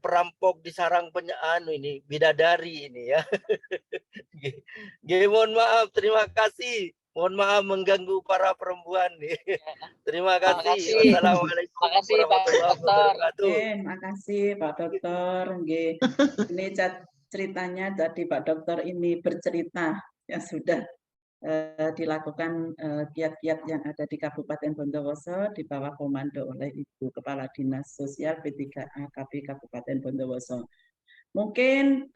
perampok di sarang ini bidadari ini ya. Mohon maaf, terima kasih. Mohon maaf mengganggu para perempuan nih. Terima kasih. Wassalamualaikum warahmatullahi wabarakatuh. Terima kasih Pak Dokter. Ini ceritanya tadi Pak Dokter ini bercerita yang sudah dilakukan kiat-kiat yang ada di Kabupaten Bondowoso di bawah komando oleh Ibu Kepala Dinas Sosial P3A KB Kabupaten Bondowoso. Mungkin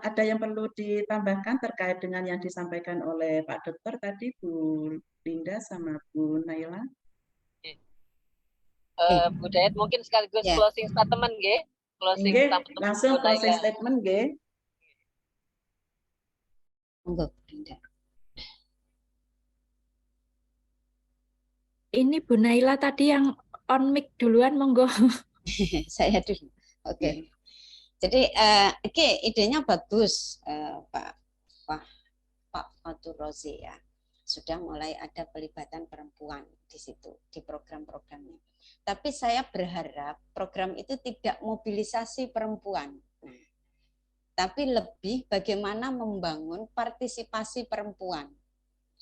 ada yang perlu ditambahkan terkait dengan yang disampaikan oleh Pak Dokter tadi, Bu Linda sama Bu Naila. Bu Dayat mungkin sekaligus closing statement, nggih. Closing statement. Langsung closing statement, nggih. Monggo, Bu Linda. Ini Bu Naila tadi yang on mic duluan, monggo. Saya dulu. Oke. Jadi idenya bagus, Pak Fatur Rozi ya. Sudah mulai ada pelibatan perempuan di situ di program-programnya. Tapi saya berharap program itu tidak mobilisasi perempuan, tapi lebih bagaimana membangun partisipasi perempuan.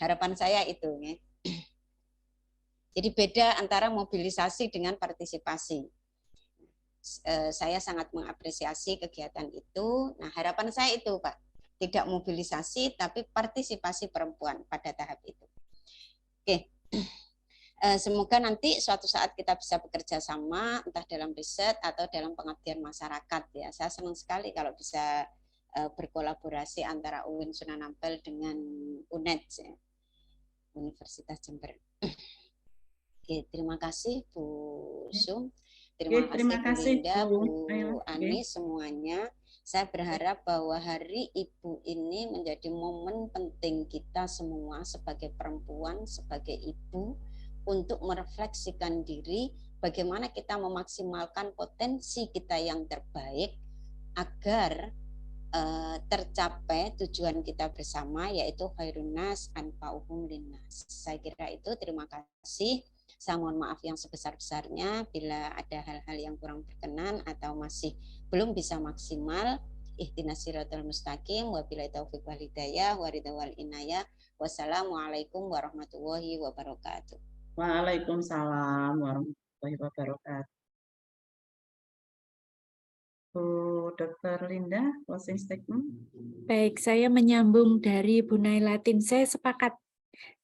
Harapan saya itu, ya. Jadi beda antara mobilisasi dengan partisipasi. Saya sangat mengapresiasi kegiatan itu. Nah, harapan saya itu, Pak, tidak mobilisasi tapi partisipasi perempuan pada tahap itu. Oke. Semoga nanti suatu saat kita bisa bekerja sama, entah dalam riset atau dalam pengabdian masyarakat ya. Saya senang sekali kalau bisa berkolaborasi antara UIN Sunan Ampel dengan UNED ya, Universitas Jember. Oke, terima kasih Bu Sum, terima kasih Bu Linda, Bu Ani, semuanya. Saya berharap bahwa Hari Ibu ini menjadi momen penting kita semua sebagai perempuan, sebagai ibu, untuk merefleksikan diri bagaimana kita memaksimalkan potensi kita yang terbaik agar tercapai tujuan kita bersama, yaitu khairun nas anfa'uhum linnas. Saya kira itu. Terima kasih. Saya mohon maaf yang sebesar-besarnya bila ada hal-hal yang kurang berkenan atau masih belum bisa maksimal. Ihdinas siratal mustaqim, wabillahi taufiq wal hidayah, waridha wal inayah. Wassalamualaikum warahmatullahi wabarakatuh. Waalaikumsalam warahmatullahi wabarakatuh. Bu Dr. Linda, closing statement. Baik, saya menyambung dari Bu Naila. Saya sepakat.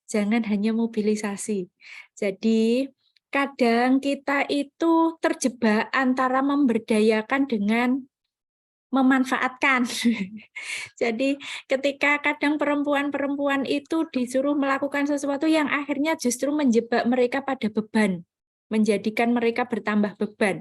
Jangan hanya mobilisasi. Jadi kadang kita itu terjebak antara memberdayakan dengan memanfaatkan. Jadi ketika kadang perempuan-perempuan itu disuruh melakukan sesuatu yang akhirnya justru menjebak mereka pada beban, menjadikan mereka bertambah beban.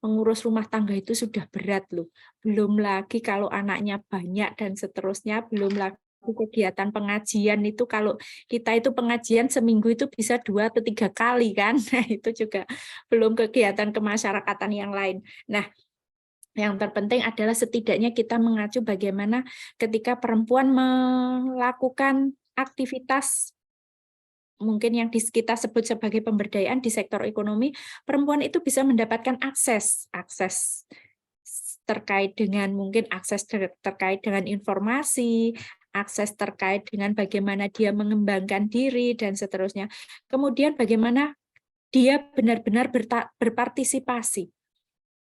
Mengurus rumah tangga itu sudah berat loh. Belum lagi kalau anaknya banyak dan seterusnya, belum lagi kegiatan pengajian itu, kalau kita itu pengajian seminggu itu bisa 2 atau 3 kali kan. Nah, itu juga belum kegiatan kemasyarakatan yang lain. Nah, yang terpenting adalah setidaknya kita mengacu bagaimana ketika perempuan melakukan aktivitas mungkin yang kita sebut sebagai pemberdayaan di sektor ekonomi, perempuan itu bisa mendapatkan akses terkait dengan mungkin akses terkait dengan informasi, akses terkait dengan bagaimana dia mengembangkan diri dan seterusnya. Kemudian bagaimana dia benar-benar berpartisipasi.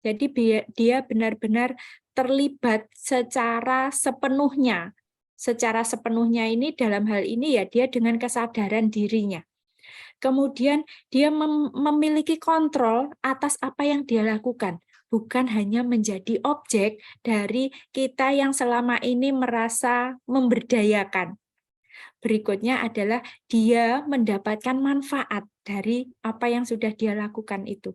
Jadi dia benar-benar terlibat secara sepenuhnya. Secara sepenuhnya ini dalam hal ini ya dia dengan kesadaran dirinya. Kemudian dia memiliki kontrol atas apa yang dia lakukan. Bukan hanya menjadi objek dari kita yang selama ini merasa memberdayakan. Berikutnya adalah dia mendapatkan manfaat dari apa yang sudah dia lakukan itu.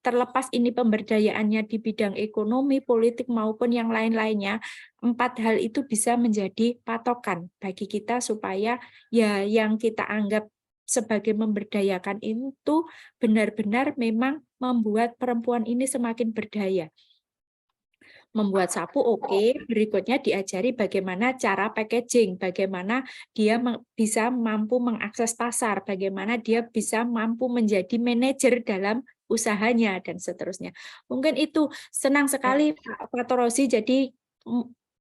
Terlepas ini pemberdayaannya di bidang ekonomi, politik, maupun yang lain-lainnya, 4 hal itu bisa menjadi patokan bagi kita supaya ya yang kita anggap sebagai memberdayakan itu benar-benar memang membuat perempuan ini semakin berdaya. Membuat sapu oke, berikutnya diajari bagaimana cara packaging, bagaimana dia bisa mampu mengakses pasar, bagaimana dia bisa mampu menjadi manajer dalam usahanya, dan seterusnya. Mungkin itu senang sekali Pak Torosi, jadi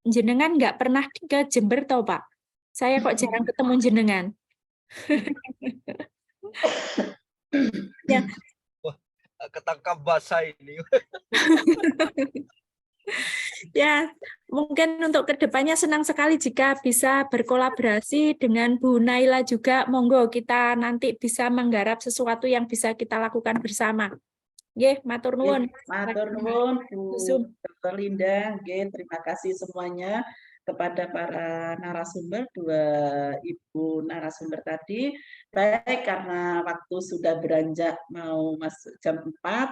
jenengan nggak pernah ke Jember tau Pak? Saya kok jarang ketemu jenengan. Ya. Wah, ketangkap basah ini. Ya, mungkin untuk kedepannya senang sekali jika bisa berkolaborasi dengan Bu Naila juga. Monggo kita nanti bisa menggarap sesuatu yang bisa kita lakukan bersama. Nggih, matur nuwun. Matur nuwun Bu Dr. Linda. Nggih, terima kasih semuanya kepada para narasumber, 2 Ibu narasumber tadi. Baik, karena waktu sudah beranjak mau masuk jam 4,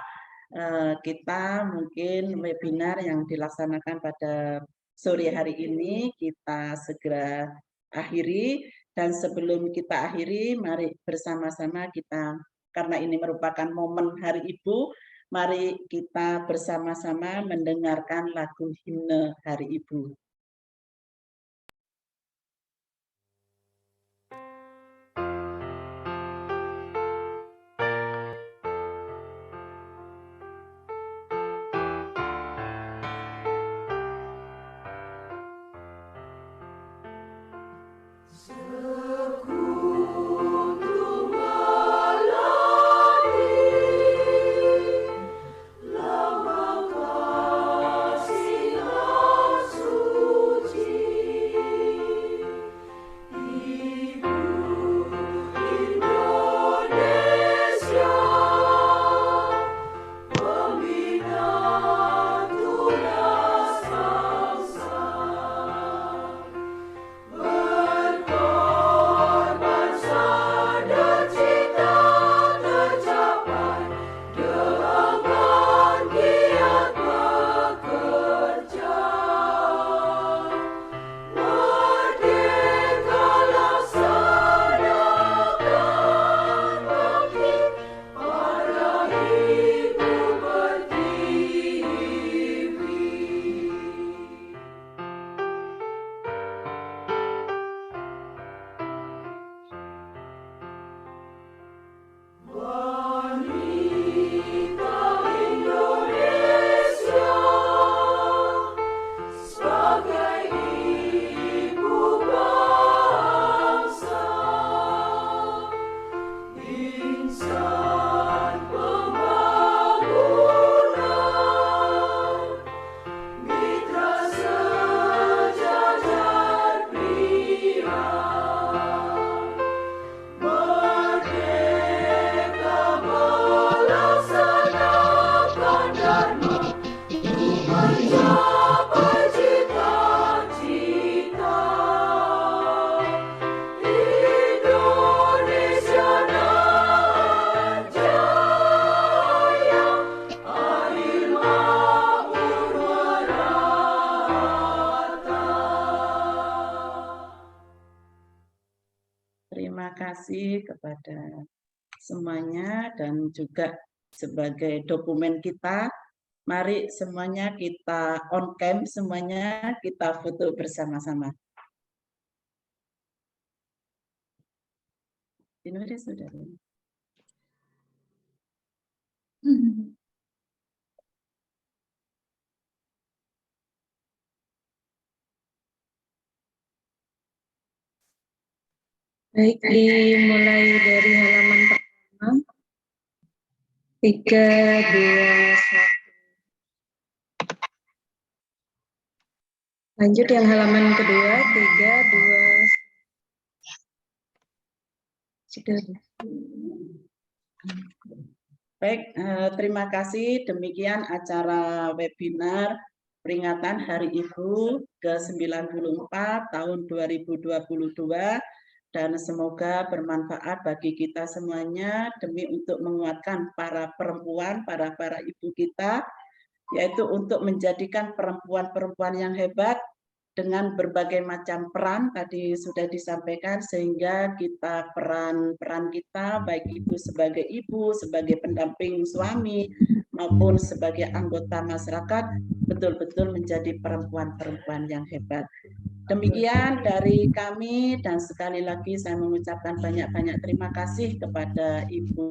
kita mungkin webinar yang dilaksanakan pada sore hari ini kita segera akhiri, dan sebelum kita akhiri mari bersama-sama kita, karena ini merupakan momen Hari Ibu, mari kita bersama-sama mendengarkan lagu himne Hari Ibu. Terima kasih kepada semuanya, dan juga sebagai dokumen kita, mari semuanya kita on cam, semuanya kita foto bersama-sama. Ini sudah. Baik, dimulai dari halaman pertama. 3, 2, 1. Lanjut yang halaman kedua, 3, 2, sudah. Baik, terima kasih. Demikian acara webinar peringatan Hari Ibu ke-94 tahun 2022 dan semoga bermanfaat bagi kita semuanya demi untuk menguatkan para perempuan, para ibu kita, yaitu untuk menjadikan perempuan-perempuan yang hebat dengan berbagai macam peran tadi sudah disampaikan, sehingga kita peran kita baik itu sebagai ibu, sebagai pendamping suami maupun sebagai anggota masyarakat betul-betul menjadi perempuan-perempuan yang hebat. Demikian dari kami, dan sekali lagi saya mengucapkan banyak-banyak terima kasih kepada Ibu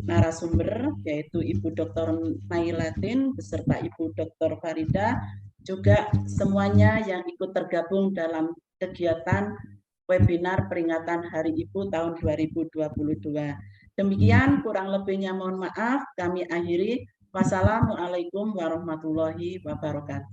narasumber, yaitu Ibu Dr. Nailatin beserta Ibu Dr. Farida, juga semuanya yang ikut tergabung dalam kegiatan webinar peringatan Hari Ibu tahun 2022. Demikian, kurang lebihnya mohon maaf, kami akhiri. Wassalamualaikum warahmatullahi wabarakatuh.